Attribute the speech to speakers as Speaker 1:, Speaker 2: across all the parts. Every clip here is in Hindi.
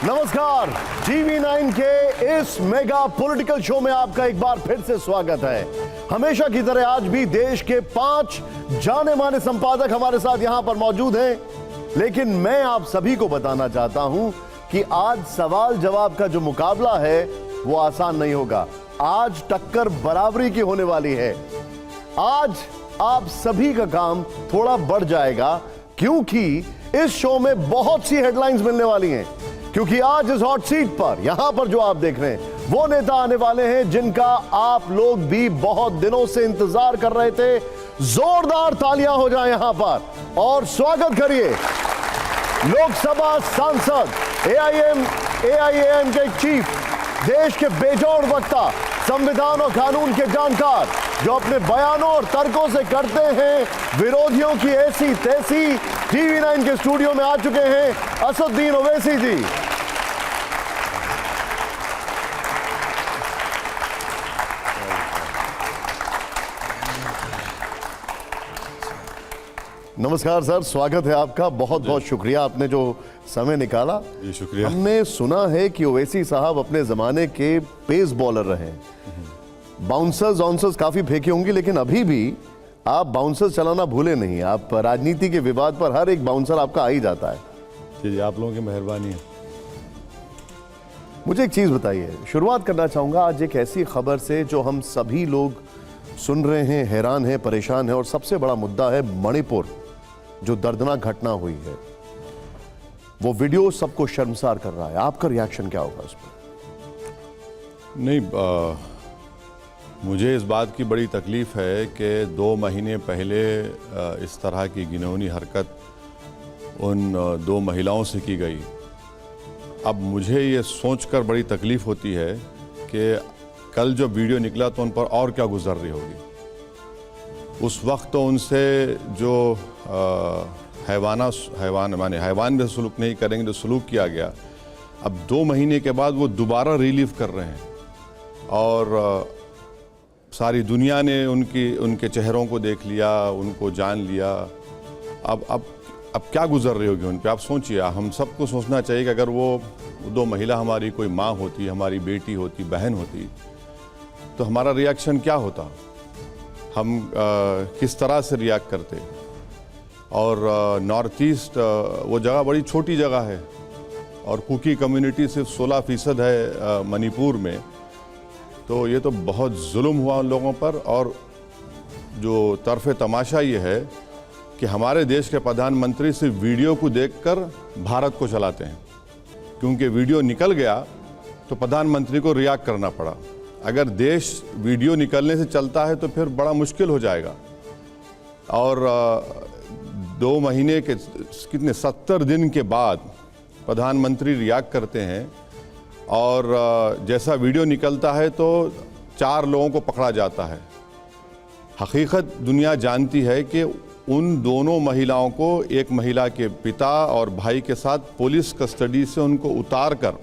Speaker 1: नमस्कार, TV9 के इस मेगा पॉलिटिकल शो में आपका एक बार फिर से स्वागत है। हमेशा की तरह आज भी देश के 5 जाने माने संपादक हमारे साथ यहां पर मौजूद हैं, लेकिन मैं आप सभी को बताना चाहता हूं कि आज सवाल जवाब का जो मुकाबला है वो आसान नहीं होगा। आज टक्कर बराबरी की होने वाली है। आज आप सभी का काम थोड़ा बढ़ जाएगा, क्योंकि इस शो में बहुत सी हेडलाइंस मिलने वाली हैं। क्योंकि आज इस हॉट सीट पर यहां पर जो आप देख रहे हैं वो नेता आने वाले हैं जिनका आप लोग भी बहुत दिनों से इंतजार कर रहे थे। जोरदार तालियां हो जाए यहां पर और स्वागत करिए लोकसभा सांसद, एआईएम के चीफ, देश के बेजोड़ वक्ता, संविधान और कानून के जानकार, जो अपने बयानों और तर्कों से करते हैं विरोधियों की ऐसी तैसी। TV9 के स्टूडियो में आ चुके हैं असदुद्दीन ओवैसी जी। नमस्कार सर, स्वागत है आपका। बहुत बहुत शुक्रिया, आपने जो समय निकाला।
Speaker 2: जी शुक्रिया।
Speaker 1: हमने सुना है कि ओवैसी साहब अपने जमाने के पेस बॉलर रहे हैं। बाउंसर्स काफी फेंकी होंगी, लेकिन अभी भी आप बाउंसर्स चलाना भूले नहीं। आप राजनीति के विवाद पर हर एक बाउंसर आपका आ ही जाता है।
Speaker 2: जी, आप लोगों की मेहरबानी है।
Speaker 1: मुझे एक चीज बताइए, शुरुआत करना चाहूंगा आज एक ऐसी खबर से जो हम सभी लोग सुन रहे हैं, हैरान हैं, परेशान हैं, और सबसे बड़ा मुद्दा है मणिपुर, जो दर्दनाक घटना हुई है। वो वीडियो सबको शर्मसार कर रहा है। आपका रिएक्शन क्या होगा उस पर?
Speaker 2: नहीं, मुझे इस बात की बड़ी तकलीफ है कि 2 महीने पहले इस तरह की घिनौनी हरकत उन 2 महिलाओं से की गई। अब मुझे ये सोचकर बड़ी तकलीफ होती है कि कल जो वीडियो निकला तो उन पर और क्या गुजर रही होगी। उस वक्त तो उनसे जो हैवान में सलूक नहीं करेंगे, जो सलूक किया गया, अब 2 महीने के बाद वो दोबारा रिलीव कर रहे हैं। और सारी दुनिया ने उनके चेहरों को देख लिया, उनको जान लिया। अब क्या गुजर रही होगी उन पर, आप सोचिए। हम सबको सोचना चाहिए कि अगर वो 2 महिला हमारी कोई माँ होती, हमारी बेटी होती, बहन होती, तो हमारा रिएक्शन क्या होता, हम किस तरह से रिएक्ट करते। और नॉर्थ ईस्ट वो जगह बड़ी छोटी जगह है और कुकी कम्युनिटी सिर्फ 16% है मणिपुर में। तो ये तो बहुत जुल्म हुआ उन लोगों पर। और जो तरफ़े तमाशा ये है कि हमारे देश के प्रधानमंत्री सिर्फ वीडियो को देखकर भारत को चलाते हैं, क्योंकि वीडियो निकल गया तो प्रधानमंत्री को रिएक्ट करना पड़ा। अगर देश वीडियो निकलने से चलता है तो फिर बड़ा मुश्किल हो जाएगा। और 2 महीने के 70 दिन के बाद प्रधानमंत्री रिएक्ट करते हैं, और जैसा वीडियो निकलता है तो 4 लोगों को पकड़ा जाता है। हकीकत दुनिया जानती है कि उन दोनों महिलाओं को, एक महिला के पिता और भाई के साथ पुलिस कस्टडी से उनको उतार कर,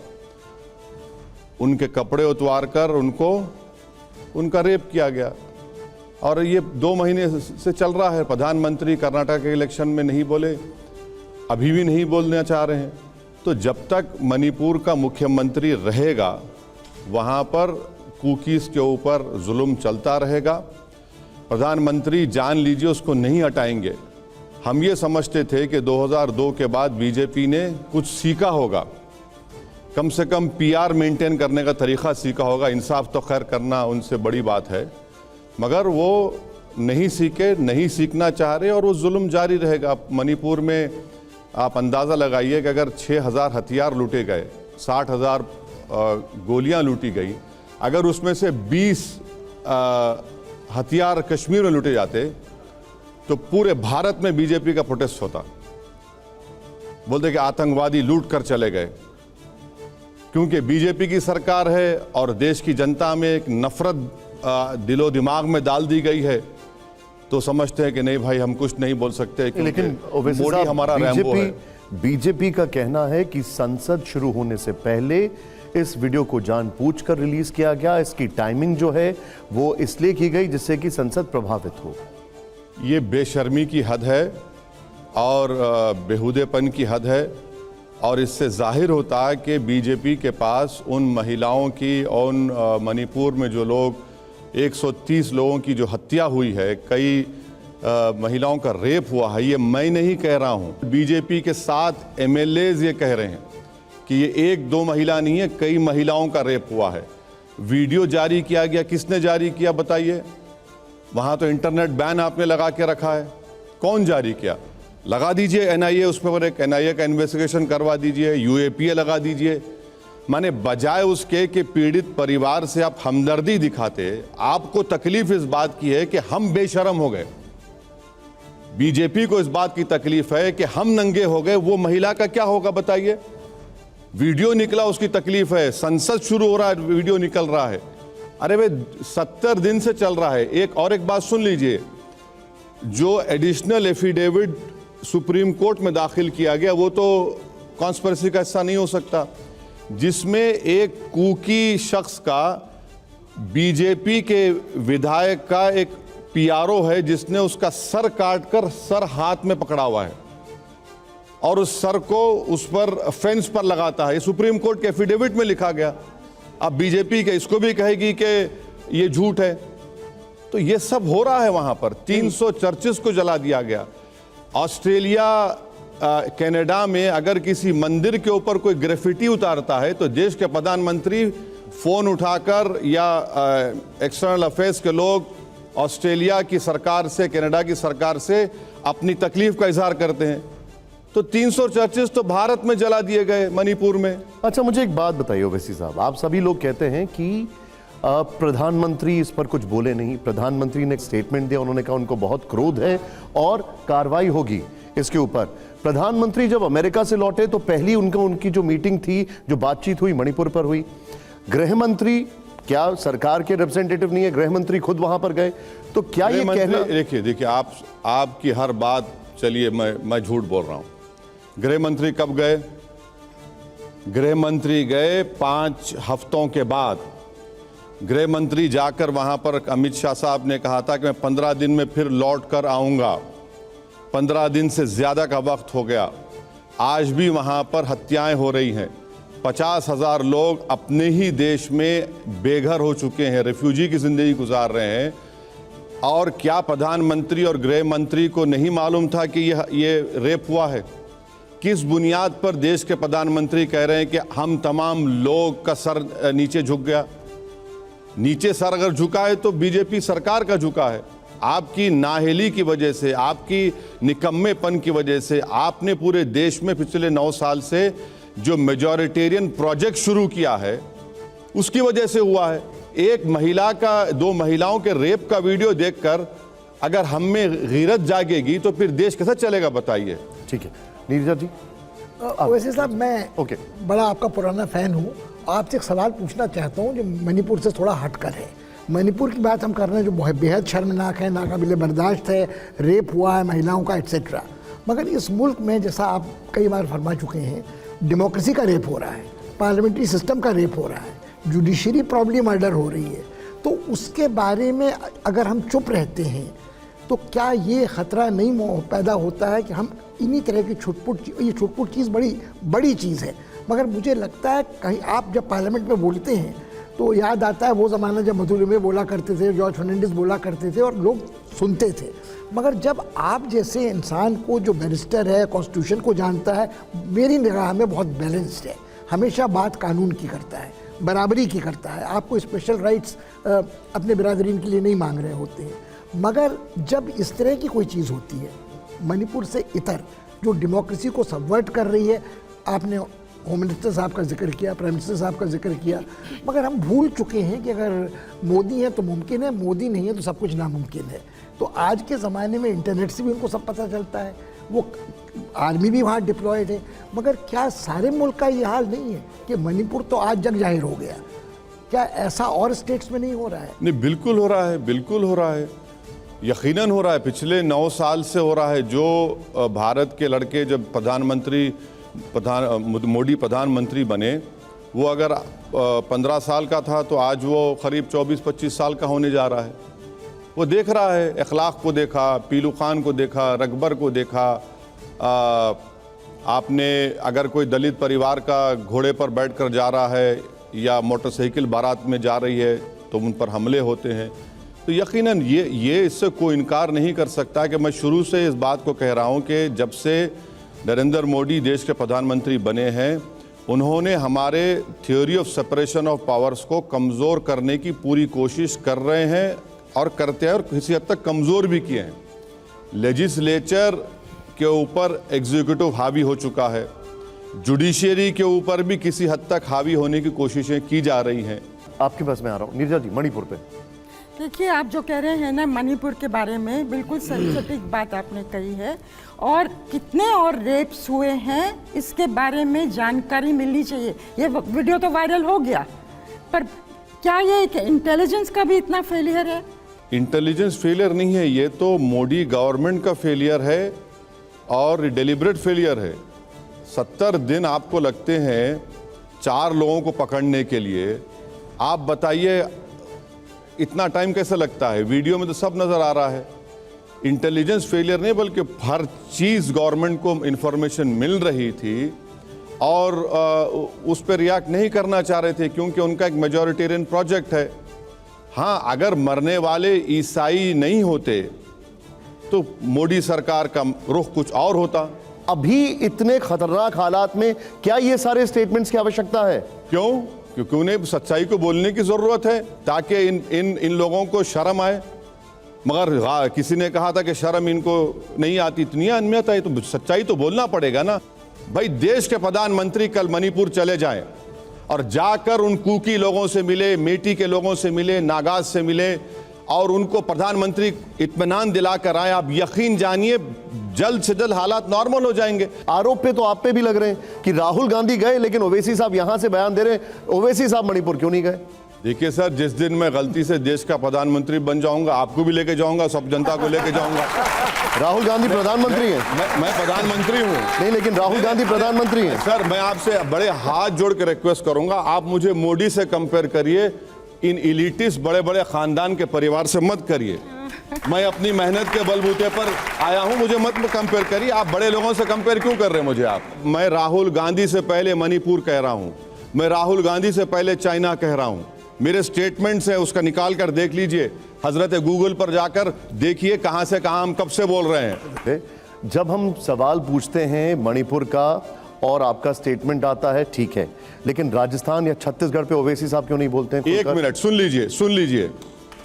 Speaker 2: उनके कपड़े उतार कर उनका रेप किया गया। और ये 2 महीने से चल रहा है। प्रधानमंत्री कर्नाटक के इलेक्शन में नहीं बोले, अभी भी नहीं बोलना चाह रहे हैं। तो जब तक मणिपुर का मुख्यमंत्री रहेगा वहाँ पर कुकीज़ के ऊपर जुल्म चलता रहेगा। प्रधानमंत्री जान लीजिए उसको नहीं हटाएंगे। हम ये समझते थे कि 2002 के बाद बीजेपी ने कुछ सीखा होगा, कम से कम PR मेंटेन करने का तरीक़ा सीखा होगा। इंसाफ तो खैर करना उनसे बड़ी बात है, मगर वो नहीं सीखे, नहीं सीखना चाह रहे, और वो जुल्म जारी रहेगा। मणिपुर में आप अंदाज़ा लगाइए कि अगर 6000 हथियार लूटे गए, 60,000 गोलियां लूटी गई, अगर उसमें से 20 हथियार कश्मीर में लूटे जाते तो पूरे भारत में बीजेपी का प्रोटेस्ट होता। बोलते कि आतंकवादी लूट कर चले गए। क्योंकि बीजेपी की सरकार है और देश की जनता में एक नफरत दिलो दिमाग में डाल दी गई है, तो समझते हैं कि नहीं भाई हम कुछ नहीं बोल सकते।
Speaker 1: लेकिन मोदी हमारा रैम्बो है। बीजेपी का कहना है कि संसद शुरू होने से पहले इस वीडियो को जानबूझकर रिलीज किया गया। इसकी टाइमिंग जो है वो इसलिए की गई जिससे कि संसद प्रभावित हो।
Speaker 2: ये बेशर्मी की हद है और बेहुदेपन की हद है। और इससे जाहिर होता है कि बीजेपी के पास उन महिलाओं की और उन मणिपुर में जो लोग 130 लोगों की जो हत्या हुई है, कई महिलाओं का रेप हुआ है, ये मैं नहीं कह रहा हूँ, बीजेपी के 7 एमएलएज ये कह रहे हैं कि ये 1-2 महिला नहीं है, कई महिलाओं का रेप हुआ है। वीडियो जारी किया गया, किसने जारी किया बताइए? वहाँ तो इंटरनेट बैन आपने लगा के रखा है, कौन जारी किया? लगा दीजिए एनआईए, उस पर एक एनआईए का इन्वेस्टिगेशन करवा दीजिए, यूएपीए लगा दीजिए। माने बजाय उसके कि पीड़ित परिवार से आप हमदर्दी दिखाते, आपको तकलीफ इस बात की है कि हम बेशर्म हो गए। बीजेपी को इस बात की तकलीफ है कि हम नंगे हो गए, वो महिला का क्या होगा बताइए? वीडियो निकला, उसकी तकलीफ है, संसद शुरू हो रहा है, वीडियो निकल रहा है। अरे वे 70 दिन से चल रहा है। एक बात सुन लीजिए, जो एडिशनल एफिडेविट सुप्रीम कोर्ट में दाखिल किया गया वो तो कॉन्स्पिरेसी का हिस्सा नहीं हो सकता, जिसमें एक कुकी शख्स का, बीजेपी के विधायक का एक पीआरओ है जिसने उसका सर काटकर सर हाथ में पकड़ा हुआ है और उस सर को उस पर फेंस पर लगाता है। ये सुप्रीम कोर्ट के एफिडेविट में लिखा गया। अब बीजेपी के इसको भी कहेगी कि ये झूठ है। तो ये सब हो रहा है वहां पर। 300 चर्चेस को जला दिया गया। ऑस्ट्रेलिया, कनाडा में अगर किसी मंदिर के ऊपर कोई ग्रेफिटी उतारता है तो देश के प्रधानमंत्री फोन उठाकर या एक्सटर्नल अफेयर्स के लोग ऑस्ट्रेलिया की सरकार से, कनाडा की सरकार से अपनी तकलीफ का इजहार करते हैं। तो 300 चर्चेस तो भारत में जला दिए गए, मणिपुर में।
Speaker 1: अच्छा, मुझे एक बात बताइए ओवैसी साहब, आप सभी लोग कहते हैं कि प्रधानमंत्री इस पर कुछ बोले नहीं। प्रधानमंत्री ने एक स्टेटमेंट दिया, उन्होंने कहा उनको बहुत क्रोध है और कार्रवाई होगी इसके ऊपर। प्रधानमंत्री जब अमेरिका से लौटे तो पहली उनकी जो मीटिंग थी, जो बातचीत हुई, मणिपुर पर हुई। गृह मंत्री क्या सरकार के रिप्रेजेंटेटिव नहीं है? गृह मंत्री खुद वहां पर गए। तो क्या ये कहना,
Speaker 2: देखिए आपकी हर बात, चलिए मैं झूठ बोल रहा हूं। गृह मंत्री कब गए? गृह मंत्री गए 5 हफ्तों के बाद। गृह मंत्री जाकर वहां पर अमित शाह साहब ने कहा था कि मैं 15 दिन में फिर लौट कर आऊंगा। 15 दिन से ज्यादा का वक्त हो गया। आज भी वहां पर हत्याएं हो रही हैं। 50,000 लोग अपने ही देश में बेघर हो चुके हैं, रिफ्यूजी की जिंदगी गुजार रहे हैं। और क्या प्रधानमंत्री और गृह मंत्री को नहीं मालूम था कि ये रेप हुआ है? किस बुनियाद पर देश के प्रधानमंत्री कह रहे हैं कि हम तमाम लोग का सर नीचे झुक गया? नीचे सर अगर झुका है तो बीजेपी सरकार का झुका है। आपकी नाअहली की वजह से, आपकी निकम्मेपन की वजह से, आपने पूरे देश में पिछले 9 साल से जो मेजॉरिटेरियन प्रोजेक्ट शुरू किया है उसकी वजह से हुआ है। एक महिला का, 2 महिलाओं के रेप का वीडियो देखकर अगर हम में गीरत जागेगी तो फिर देश कैसा चलेगा बताइए?
Speaker 1: ठीक है नीरजा जी।
Speaker 3: वैसे साहब, मैं बड़ा आपका पुराना फैन हूँ। आपसे एक सवाल पूछना चाहता हूँ जो मणिपुर से थोड़ा हटकर है। मणिपुर की बात हम कर रहे हैं जो बहुत बेहद शर्मनाक है, नाकाबिले बर्दाश्त है, रेप हुआ है महिलाओं का एट्सेट्रा। मगर इस मुल्क में, जैसा आप कई बार फरमा चुके हैं, डेमोक्रेसी का रेप हो रहा है, पार्लियामेंट्री सिस्टम का रेप हो रहा है, जुडिशरी प्रॉब्लम मर्डर हो रही है। तो उसके बारे में अगर हम चुप रहते हैं तो क्या ये ख़तरा नहीं पैदा होता है कि हम इन्हीं तरह की छुटपुट चीज़ बड़ी चीज़ है। मगर मुझे लगता है कहीं आप जब पार्लियामेंट में बोलते हैं तो याद आता है वो ज़माना जब मधुलिमे बोला करते थे, जॉर्ज फर्नांडिस बोला करते थे और लोग सुनते थे। मगर जब आप जैसे इंसान को, जो बैरिस्टर है, कॉन्स्टिट्यूशन को जानता है, मेरी निगाह में बहुत बैलेंस्ड है, हमेशा बात कानून की करता है, बराबरी की करता है, आपको स्पेशल राइट्स अपने बिरादरीन के लिए नहीं मांग रहे होते हैं। मगर जब इस तरह की कोई चीज़ होती है मणिपुर से इतर, जो डेमोक्रेसी को सबवर्ट कर रही है, आपने होम मिनिस्टर साहब का जिक्र किया, प्राइम मिनिस्टर साहब का जिक्र किया, मगर हम भूल चुके हैं कि अगर मोदी है तो मुमकिन है, मोदी नहीं है तो सब कुछ नामुमकिन है। तो आज के ज़माने में इंटरनेट से भी उनको सब पता चलता है, वो आर्मी भी वहाँ डिप्लॉयड है। मगर क्या सारे मुल्क का ये हाल नहीं है कि मणिपुर तो आज जग जाहिर हो गया? क्या ऐसा और स्टेट्स में नहीं हो रहा है?
Speaker 2: नहीं, बिल्कुल हो रहा है, बिल्कुल हो रहा है, यकीनन हो रहा है। पिछले 9 साल से हो रहा है। जो भारत के लड़के जब मोदी प्रधानमंत्री बने, वो अगर 15 साल का था तो आज वो करीब 24-25 साल का होने जा रहा है। वो देख रहा है, अखलाक को देखा, पीलू खान को देखा, रकबर को देखा, आपने अगर कोई दलित परिवार का घोड़े पर बैठकर जा रहा है या मोटरसाइकिल बारात में जा रही है तो उन पर हमले होते हैं। तो यकीनन ये इससे कोई इनकार नहीं कर सकता कि मैं शुरू से इस बात को कह रहा हूं कि जब से नरेंद्र मोदी देश के प्रधानमंत्री बने हैं उन्होंने हमारे theory of separation of powers को कमज़ोर करने की पूरी कोशिश कर रहे हैं और करते हैं और किसी हद तक कमज़ोर भी किए हैं। लेजिस्लेचर के ऊपर एग्जीक्यूटिव हावी हो चुका है, जुडिशियरी के ऊपर भी किसी हद तक हावी होने की कोशिशें की जा रही हैं।
Speaker 1: आपके पास मैं आ रहा हूँ नीरजा जी, मणिपुर पे
Speaker 4: देखिए, आप जो कह रहे हैं ना मणिपुर के बारे में, बिल्कुल सटीक बात आपने कही है। और कितने और रेप्स हुए हैं इसके बारे में जानकारी मिलनी चाहिए। ये वीडियो तो वायरल हो गया, पर क्या ये एक इंटेलिजेंस का भी इतना फेलियर है?
Speaker 2: इंटेलिजेंस फेलियर नहीं है, ये तो मोदी गवर्नमेंट का फेलियर है और डिलिबरेट फेलियर है। 70 दिन आपको लगते हैं 4 लोगों को पकड़ने के लिए। आप बताइए इतना टाइम कैसे लगता है? वीडियो में तो सब नजर आ रहा है। इंटेलिजेंस फेलियर नहीं, बल्कि हर चीज गवर्नमेंट को इंफॉर्मेशन मिल रही थी और उस पर रिएक्ट नहीं करना चाह रहे थे क्योंकि उनका एक मेजॉरिटेरियन प्रोजेक्ट है। हाँ, अगर मरने वाले ईसाई नहीं होते तो मोदी सरकार का रुख कुछ और होता।
Speaker 1: अभी इतने खतरनाक हालात में क्या ये सारे स्टेटमेंट्स की आवश्यकता है?
Speaker 2: क्यों? क्योंकि उन्हें सच्चाई को बोलने की जरूरत है ताकि इन लोगों को शर्म आए। मगर किसी ने कहा था कि शर्म इनको नहीं आती, इतनी अहमियत है तो सच्चाई तो बोलना पड़ेगा ना भाई। देश के प्रधानमंत्री कल मणिपुर चले जाएं और जाकर उन कुकी लोगों से मिले, मेटी के लोगों से मिले, नागाज से मिले और उनको प्रधानमंत्री इत्मीनान दिलाकर आए। आप यकीन जानिए जल्द से जल्द हालात नॉर्मल हो जाएंगे।
Speaker 1: आरोप पे तो आप पे भी लग रहे हैं कि राहुल गांधी गए लेकिन ओवैसी साहब यहां से बयान दे रहे हैं। ओवैसी साहब मणिपुर क्यों नहीं गए?
Speaker 2: देखिए सर, जिस दिन मैं गलती से देश का प्रधानमंत्री बन जाऊंगा आपको भी लेके जाऊंगा, सब जनता को लेके जाऊंगा।
Speaker 1: राहुल गांधी प्रधानमंत्री हैं?
Speaker 2: मैं प्रधानमंत्री हूँ।
Speaker 1: नहीं, लेकिन राहुल गांधी प्रधानमंत्री हैं।
Speaker 2: सर, मैं आपसे बड़े हाथ जोड़ के रिक्वेस्ट करूंगा, आप मुझे मोदी से कंपेयर करिए, इन इलिटिस्ट बड़े बड़े खानदान के परिवार से मत करिए। मैं अपनी मेहनत के बलबूते पर आया हूं, मुझे मत कंपेयर करिए। आप बड़े लोगों से कंपेयर क्यों कर रहे हैं मुझे आप? मैं राहुल गांधी से पहले मणिपुर कह रहा हूं, मैं राहुल गांधी से पहले चाइना कह रहा हूं। मेरे स्टेटमेंट्स है, उसका निकाल कर देख लीजिए, हजरत गूगल पर जाकर देखिए कहां से कहां हम कब से बोल रहे हैं।
Speaker 1: जब हम सवाल पूछते हैं मणिपुर का और आपका स्टेटमेंट आता है, ठीक है, लेकिन राजस्थान या छत्तीसगढ़ पे ओवैसी साहब क्यों नहीं बोलते हैं?
Speaker 2: एक मिनट सुन लीजिए,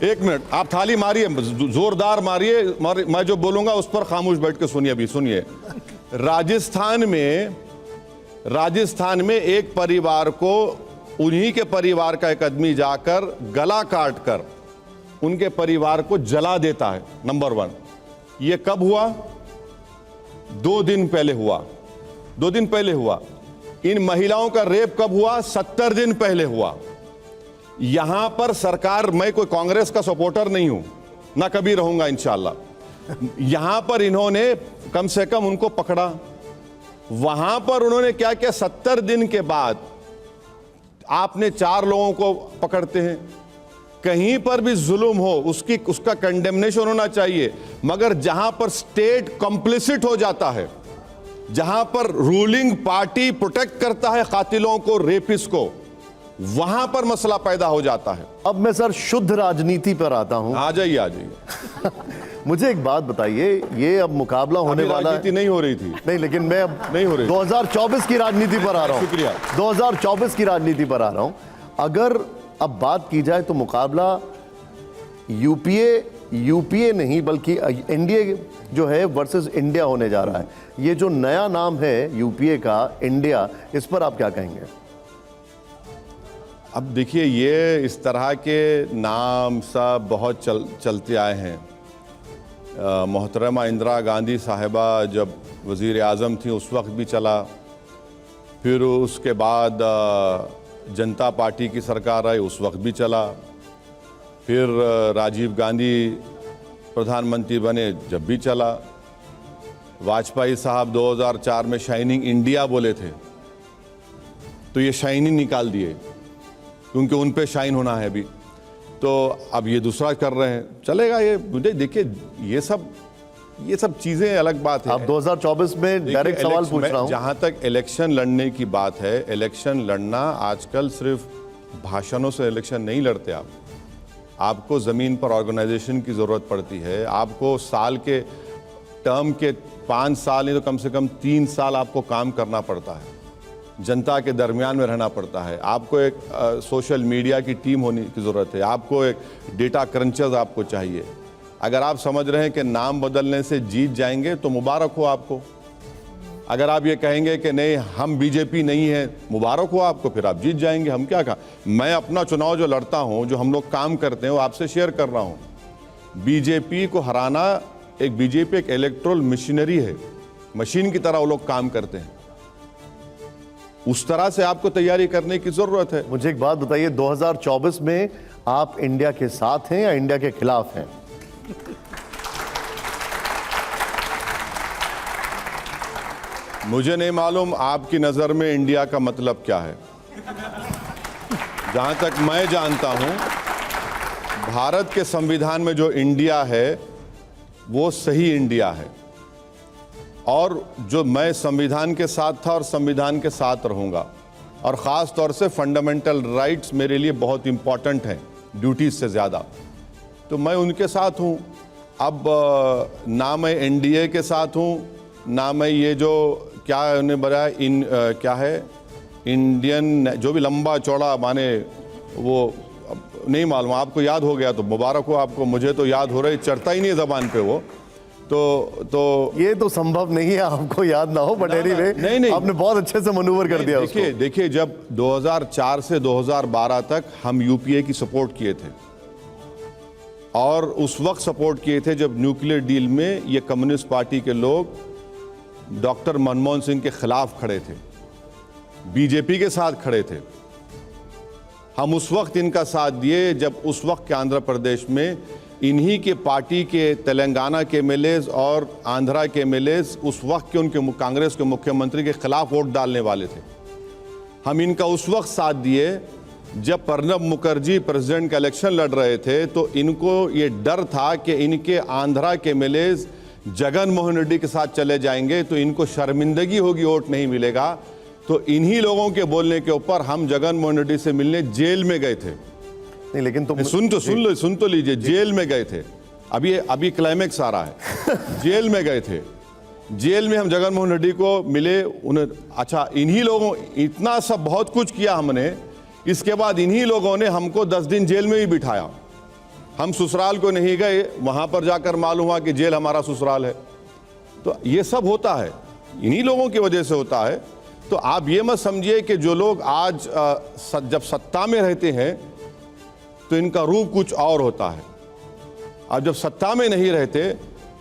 Speaker 2: एक मिनट आप थाली मारिए, जोरदार मारिए, मैं जो बोलूंगा उस पर खामोश बैठ के सुनिए। अभी सुनिए, राजस्थान में एक परिवार को, उन्हीं के परिवार का एक आदमी जाकर गला काट कर उनके परिवार को जला देता है। नंबर 1, ये कब हुआ? 2 दिन पहले हुआ। 2 दिन पहले हुआ। इन महिलाओं का रेप कब हुआ? 70 दिन पहले हुआ। यहां पर सरकार, मैं कोई कांग्रेस का सपोर्टर नहीं हूं, ना कभी रहूंगा इंशाल्लाह। यहां पर इन्होंने कम से कम उनको पकड़ा। वहां पर उन्होंने क्या किया? 70 दिन के बाद आपने 4 लोगों को पकड़ते हैं। कहीं पर भी जुल्म हो उसका कंडेमनेशन होना चाहिए, मगर जहां पर स्टेट कंप्लिसिट हो जाता है, जहां पर रूलिंग पार्टी प्रोटेक्ट करता है कातिलों को, रेपिस्ट को, वहां पर मसला पैदा हो जाता है।
Speaker 1: अब मैं सर शुद्ध राजनीति पर आता हूं।
Speaker 2: आ जाइए।
Speaker 1: मुझे एक बात बताइए, ये अब मुकाबला होने वाला है।
Speaker 2: राजनीति नहीं हो रही थी।
Speaker 1: नहीं, लेकिन मैं अब
Speaker 2: नहीं हो रही।
Speaker 1: 2024 की राजनीति पर आ रहा हूं।
Speaker 2: शुक्रिया।
Speaker 1: 2024 की राजनीति पर आ रहा हूं। अगर अब बात की जाए तो मुकाबला यूपीए नहीं बल्कि एनडीए जो है वर्सेस इंडिया होने जा रहा है। ये जो नया नाम है यूपीए का, इंडिया, इस पर आप क्या कहेंगे?
Speaker 2: अब देखिए, ये इस तरह के नाम सब बहुत चलते आए हैं। मोहतरमा इंदिरा गांधी साहिबा जब वज़ीर आज़म थी उस वक्त भी चला, फिर उसके बाद जनता पार्टी की सरकार आई उस वक्त भी चला, फिर राजीव गांधी प्रधानमंत्री बने जब भी चला, वाजपेयी साहब 2004 में शाइनिंग इंडिया बोले थे तो ये शाइनिंग निकाल दिए क्योंकि उन पे शाइन होना है अभी, तो अब ये दूसरा कर रहे हैं। चलेगा ये। मुझे देखिए, ये सब ये सब चीजें अलग बात है।
Speaker 1: आप 2024 में डायरेक्ट सवाल पूछ रहा हूं।
Speaker 2: जहां तक इलेक्शन लड़ने की बात है, इलेक्शन लड़ना आजकल सिर्फ भाषणों से इलेक्शन नहीं लड़ते आप। आपको जमीन पर ऑर्गेनाइजेशन की जरूरत पड़ती है। आपको साल के टर्म के 5 साल नहीं तो कम से कम 3 साल आपको काम करना पड़ता है, जनता के दरमियान में रहना पड़ता है। आपको एक सोशल मीडिया की टीम होने की ज़रूरत है। आपको एक डेटा क्रंचर्स आपको चाहिए। अगर आप समझ रहे हैं कि नाम बदलने से जीत जाएंगे तो मुबारक हो आपको। अगर आप ये कहेंगे कि नहीं हम बीजेपी नहीं है, मुबारक हो आपको, फिर आप जीत जाएंगे। हम क्या कहा, मैं अपना चुनाव जो लड़ता हूँ, जो हम लोग काम करते हैं, वो आपसे शेयर कर रहा हूँ। बीजेपी को हराना, बीजेपी एक इलेक्ट्रल मशीनरी है, मशीन की तरह वो लोग काम करते हैं। उस तरह से आपको तैयारी करने की जरूरत है।
Speaker 1: मुझे एक बात बताइए, 2024 में आप इंडिया के साथ हैं या इंडिया के खिलाफ हैं?
Speaker 2: मुझे नहीं मालूम आपकी नजर में इंडिया का मतलब क्या है। जहां तक मैं जानता हूं, भारत के संविधान में जो इंडिया है वो सही इंडिया है, और जो मैं संविधान के साथ था और संविधान के साथ रहूंगा। और ख़ास तौर से फंडामेंटल राइट्स मेरे लिए बहुत इंपॉर्टेंट हैं ड्यूटीज से ज़्यादा, तो मैं उनके साथ हूं। अब ना मैं एनडीए के साथ हूं, ना मैं ये जो क्या उन्हें बताया क्या है इंडियन, जो भी लंबा चौड़ा माने, वो नहीं मालूम। आपको याद हो गया तो मुबारक हो आपको, मुझे तो याद हो रहा है, चढ़ता ही नहीं है ज़बान पे वो। तो
Speaker 1: ये तो संभव नहीं है आपको याद ना हो, बट एनीवे
Speaker 2: नहीं,
Speaker 1: आपने बहुत अच्छे से मनूवर कर दिया उसको।
Speaker 2: देखिए जब 2004 से 2012 तक हम यूपीए की सपोर्ट किए थे, और उस वक्त सपोर्ट किए थे जब न्यूक्लियर डील में ये कम्युनिस्ट पार्टी के लोग डॉक्टर मनमोहन सिंह के खिलाफ खड़े थे, बीजेपी के साथ खड़े थे। हम उस वक्त इनका साथ दिए जब उस वक्त के आंध्र प्रदेश में इन्हीं के पार्टी के तेलंगाना के एमएलएज और आंध्रा के एमएलएज उस वक्त के उनके कांग्रेस के मुख्यमंत्री के खिलाफ वोट डालने वाले थे। हम इनका उस वक्त साथ दिए जब प्रणब मुखर्जी प्रेसिडेंट का इलेक्शन लड़ रहे थे, तो इनको ये डर था कि इनके आंध्रा के एमएलएज जगन मोहन रेड्डी के साथ चले जाएंगे तो इनको शर्मिंदगी होगी, वोट नहीं मिलेगा। तो इन्हीं लोगों के बोलने के ऊपर हम जगन मोहन रेड्डी से मिलने जेल में गए थे।
Speaker 1: नहीं लेकिन तो
Speaker 2: सुन तो लीजिए, जेल में गए थे। अभी क्लाइमेक्स आ रहा है। जेल में गए थे, जेल में हम जगन मोहन रेड्डी को मिले। उन्हें अच्छा, इन्हीं लोगों, इतना सब बहुत कुछ किया हमने, इसके बाद इन्हीं लोगों ने हमको 10 दिन जेल में ही बिठाया। हम ससुराल को नहीं गए, वहां पर जाकर मालूम हुआ कि जेल हमारा ससुराल है। तो ये सब होता है, इन्हीं लोगों की वजह से होता है। तो आप ये मत समझिए कि जो लोग आज जब सत्ता में रहते हैं तो इनका रूप कुछ और होता है, और जब सत्ता में नहीं रहते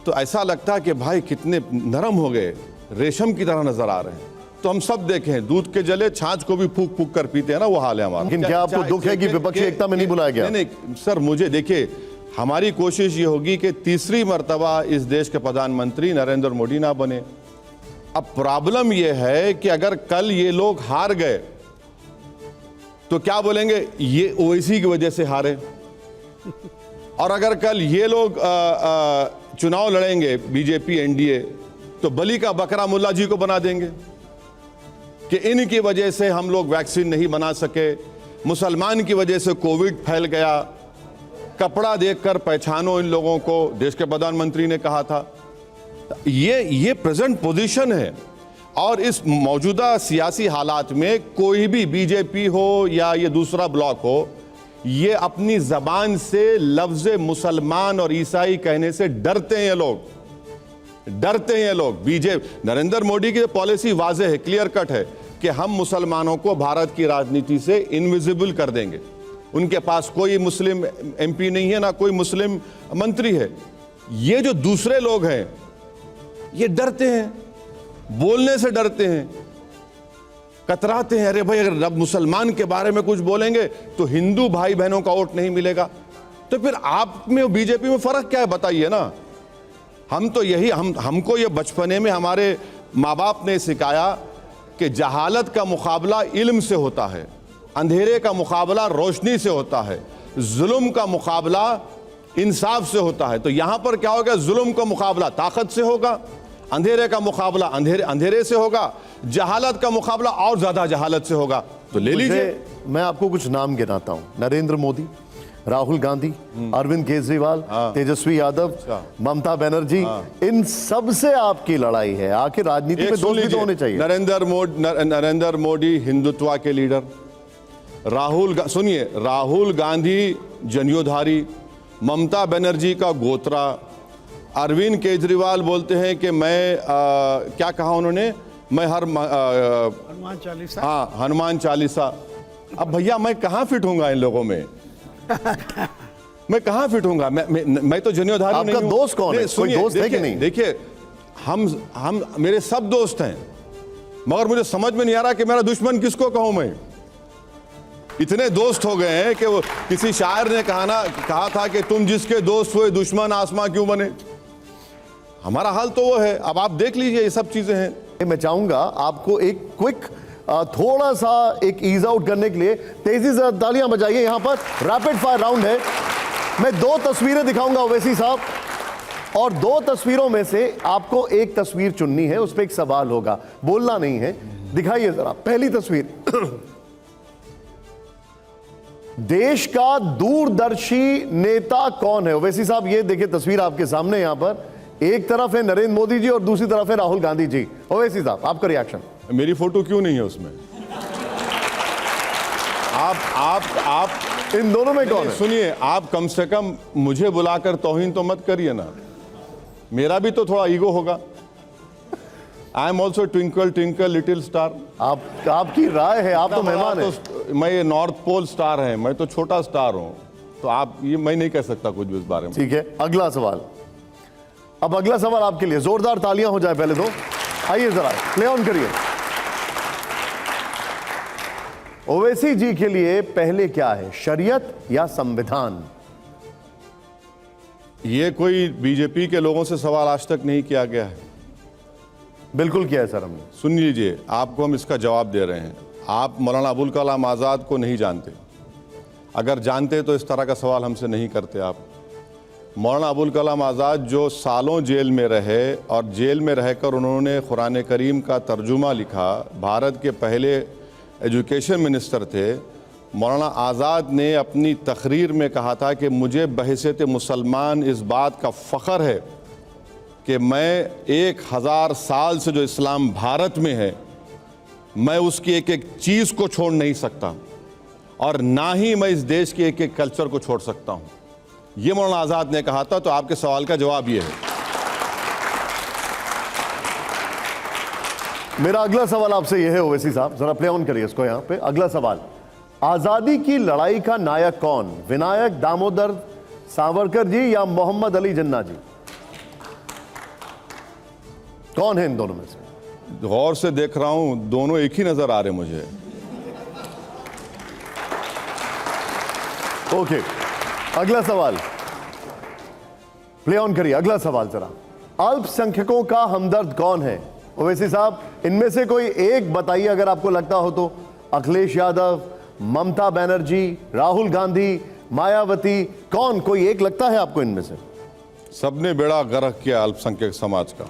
Speaker 2: तो ऐसा लगता है कि भाई कितने नरम हो गए, रेशम की तरह नजर आ रहे हैं। तो हम सब देखें, दूध के जले छाछ को भी फूक फूक कर पीते हैं ना, वो हाल है हमारा।
Speaker 1: लेकिन क्या आपको दुख है कि विपक्षी एकता में नहीं बुलाया गया?
Speaker 2: नहीं सर, मुझे देखिए, हमारी कोशिश ये होगी कि तीसरी मर्तबा इस देश के प्रधानमंत्री नरेंद्र मोदी ना बने। अब प्रॉब्लम ये है कि अगर कल ये लोग हार गए तो क्या बोलेंगे, ये ओवैसी की वजह से हारे। और अगर कल ये लोग चुनाव लड़ेंगे बीजेपी एनडीए, तो बली का बकरा मुल्ला जी को बना देंगे कि इनकी वजह से हम लोग वैक्सीन नहीं बना सके, मुसलमान की वजह से कोविड फैल गया, कपड़ा देखकर पहचानो इन लोगों को, देश के प्रधानमंत्री ने कहा था। ये प्रेजेंट पोजीशन है। और इस मौजूदा सियासी हालात में कोई भी बीजेपी हो या ये दूसरा ब्लॉक हो, ये अपनी जबान से लफ्ज मुसलमान और ईसाई कहने से डरते हैं। ये लोग डरते हैं। नरेंद्र मोदी की पॉलिसी वाज़ेह है, क्लियर कट है कि हम मुसलमानों को भारत की राजनीति से इनविजिबल कर देंगे। उनके पास कोई मुस्लिम एमपी नहीं है, ना कोई मुस्लिम मंत्री है। ये जो दूसरे लोग हैं ये डरते हैं, बोलने से डरते हैं, कतराते हैं। अरे भाई, अगर रब मुसलमान के बारे में कुछ बोलेंगे तो हिंदू भाई बहनों का वोट नहीं मिलेगा। तो फिर आप में बीजेपी में फर्क क्या है, बताइए ना। हम तो यही हमको ये बचपने में हमारे माँ बाप ने सिखाया कि जहालत का मुकाबला इल्म से होता है, अंधेरे का मुकाबला रोशनी से होता है, जुल्म का मुकाबला इंसाफ से होता है। तो यहां पर क्या होगा, जुल्म का मुकाबला ताकत से होगा, अंधेरे का मुकाबला अंधेरे से होगा, जहालत का मुकाबला और ज्यादा जहालत से होगा। तो ले लीजिए।
Speaker 1: मैं आपको कुछ नाम गिनाता हूं, नरेंद्र मोदी, राहुल गांधी, अरविंद केजरीवाल, तेजस्वी यादव, ममता बनर्जी, इन सब से आपकी लड़ाई है। आखिर राजनीति में दोस्त भी तो होने चाहिए।
Speaker 2: नरेंद्र मोदी हिंदुत्व के लीडर, सुनिए, राहुल गांधी जनयोधारी, ममता बनर्जी का गोत्रा, अरविंद केजरीवाल बोलते हैं कि मैं क्या कहा उन्होंने, मैं
Speaker 3: हनुमान चालीसा,
Speaker 2: हाँ हनुमान चालीसा। अब भैया मैं कहाँ फिट हूँगा इन लोगों में? मैं कहाँ फिट हूँगा? मैं तो जनयोधारी नहीं हूँ।
Speaker 1: आपका दोस्त कौन है? कोई दोस्त है कि नहीं?
Speaker 2: देखिए, हम मेरे सब दोस्त हैं, मगर मुझे समझ में नहीं आ रहा कि मेरा दुश्मन किसको कहूँ मैं। इतने दोस्त हो गए हैं कि वो किसी शायर ने कहा था कि तुम जिसके दोस्त हुए दुश्मन आसमां क्यों बने। हमारा हाल तो वो है। अब आप देख लीजिए, ये सब चीजें हैं।
Speaker 1: मैं चाहूंगा आपको एक क्विक थोड़ा सा एक ईज आउट करने के लिए तेजी से तालियां बजाइए। यहां पर रैपिड फायर राउंड है। मैं 2 तस्वीरें दिखाऊंगा ओवैसी साहब, और 2 तस्वीरों में से आपको एक तस्वीर चुननी है, उस पर एक सवाल होगा, बोलना नहीं है। दिखाइए जरा पहली तस्वीर। देश का दूरदर्शी नेता कौन है? ओवैसी साहब ये देखिए तस्वीर आपके सामने। यहां पर एक तरफ है नरेंद्र मोदी जी और दूसरी तरफ है राहुल गांधी जी। ओवैसी साहब आपका रिएक्शन।
Speaker 2: मेरी फोटो क्यों नहीं है उसमें? आप
Speaker 1: इन दोनों में कौन है?
Speaker 2: सुनिए, आप कम से कम मुझे बुलाकर तौहीन तो मत करिए ना, मेरा भी तो थोड़ा ईगो होगा। I am also twinkle twinkle little star.
Speaker 1: आपकी राय है, आप तो मेहमान हैं।
Speaker 2: मैं नॉर्थ पोल स्टार है, मैं तो छोटा स्टार हूं, तो आप ये मैं नहीं कह सकता कुछ भी इस बारे में।
Speaker 1: ठीक है, अगला सवाल। अब अगला सवाल आपके लिए, जोरदार तालियां हो जाए पहले तो। आइए जरा प्ले ऑन करिए। ओवैसी जी के लिए पहले क्या है, शरीयत या संविधान?
Speaker 2: ये कोई बीजेपी के लोगों से सवाल आज तक नहीं किया गया है।
Speaker 1: बिल्कुल किया है सर हमने।
Speaker 2: सुन लीजिए, आपको हम इसका जवाब दे रहे हैं। आप मौलाना अबुल कलाम आज़ाद को नहीं जानते। अगर जानते तो इस तरह का सवाल हमसे नहीं करते आप। मौलाना अबुल कलाम आज़ाद जो सालों जेल में रहे और जेल में रहकर उन्होंने कुरान करीम का तर्जुमा लिखा, भारत के पहले एजुकेशन मिनिस्टर थे। मौलाना आज़ाद ने अपनी तकरीर में कहा था कि मुझे बहैसियत मुसलमान इस बात का फ़ख्र है कि मैं 1000 साल से जो इस्लाम भारत में है, मैं उसकी एक एक चीज़ को छोड़ नहीं सकता, और ना ही मैं इस देश के एक एक कल्चर को छोड़ सकता हूँ। ये मौलाना आज़ाद ने कहा था। तो आपके सवाल का जवाब ये है।
Speaker 1: मेरा अगला सवाल आपसे यह है ओवैसी साहब, जरा प्ले ऑन करिए इसको। यहां पे अगला सवाल, आजादी की लड़ाई का नायक कौन, विनायक दामोदर सावरकर जी या मोहम्मद अली जिन्ना जी? कौन है इन दोनों में से?
Speaker 2: गौर से देख रहा हूं, दोनों एक ही नजर आ रहे मुझे।
Speaker 1: ओके, अगला सवाल प्ले ऑन करिए। अगला सवाल जरा, अल्पसंख्यकों का हमदर्द कौन है? ओवैसी साहब, इनमें से कोई एक बताइए अगर आपको लगता हो तो। अखिलेश यादव, ममता बनर्जी, राहुल गांधी, मायावती, कौन कोई एक लगता है आपको इनमें से?
Speaker 2: सबने बेड़ा गर्क किया अल्पसंख्यक समाज का।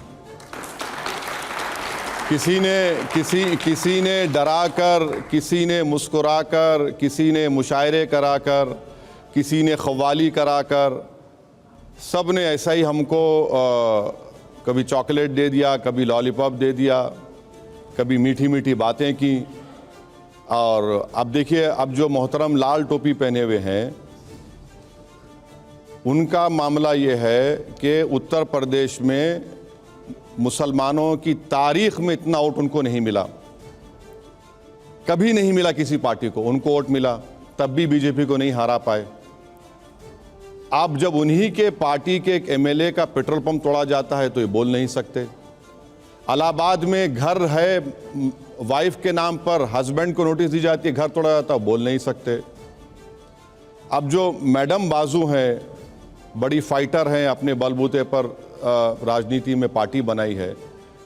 Speaker 2: किसी ने डराकर, किसी ने मुस्कुराकर, किसी ने मुशायरे कराकर, किसी ने खवाली कराकर, सब ने ऐसा ही हमको कभी चॉकलेट दे दिया, कभी लॉलीपॉप दे दिया, कभी मीठी मीठी बातें की। और अब देखिए, अब जो मोहतरम लाल टोपी पहने हुए हैं, उनका मामला ये है कि उत्तर प्रदेश में मुसलमानों की तारीख में इतना वोट उनको नहीं मिला, कभी नहीं मिला किसी पार्टी को। उनको वोट मिला, तब भी बीजेपी को नहीं हरा पाए। अब जब उन्हीं के पार्टी के एक एमएलए का पेट्रोल पंप तोड़ा जाता है तो ये बोल नहीं सकते। इलाहाबाद में घर है, वाइफ के नाम पर हस्बैंड को नोटिस दी जाती है, घर तोड़ा जाता है, बोल नहीं सकते। अब जो मैडम बाजू हैं, बड़ी फाइटर हैं, अपने बलबूते पर राजनीति में पार्टी बनाई है,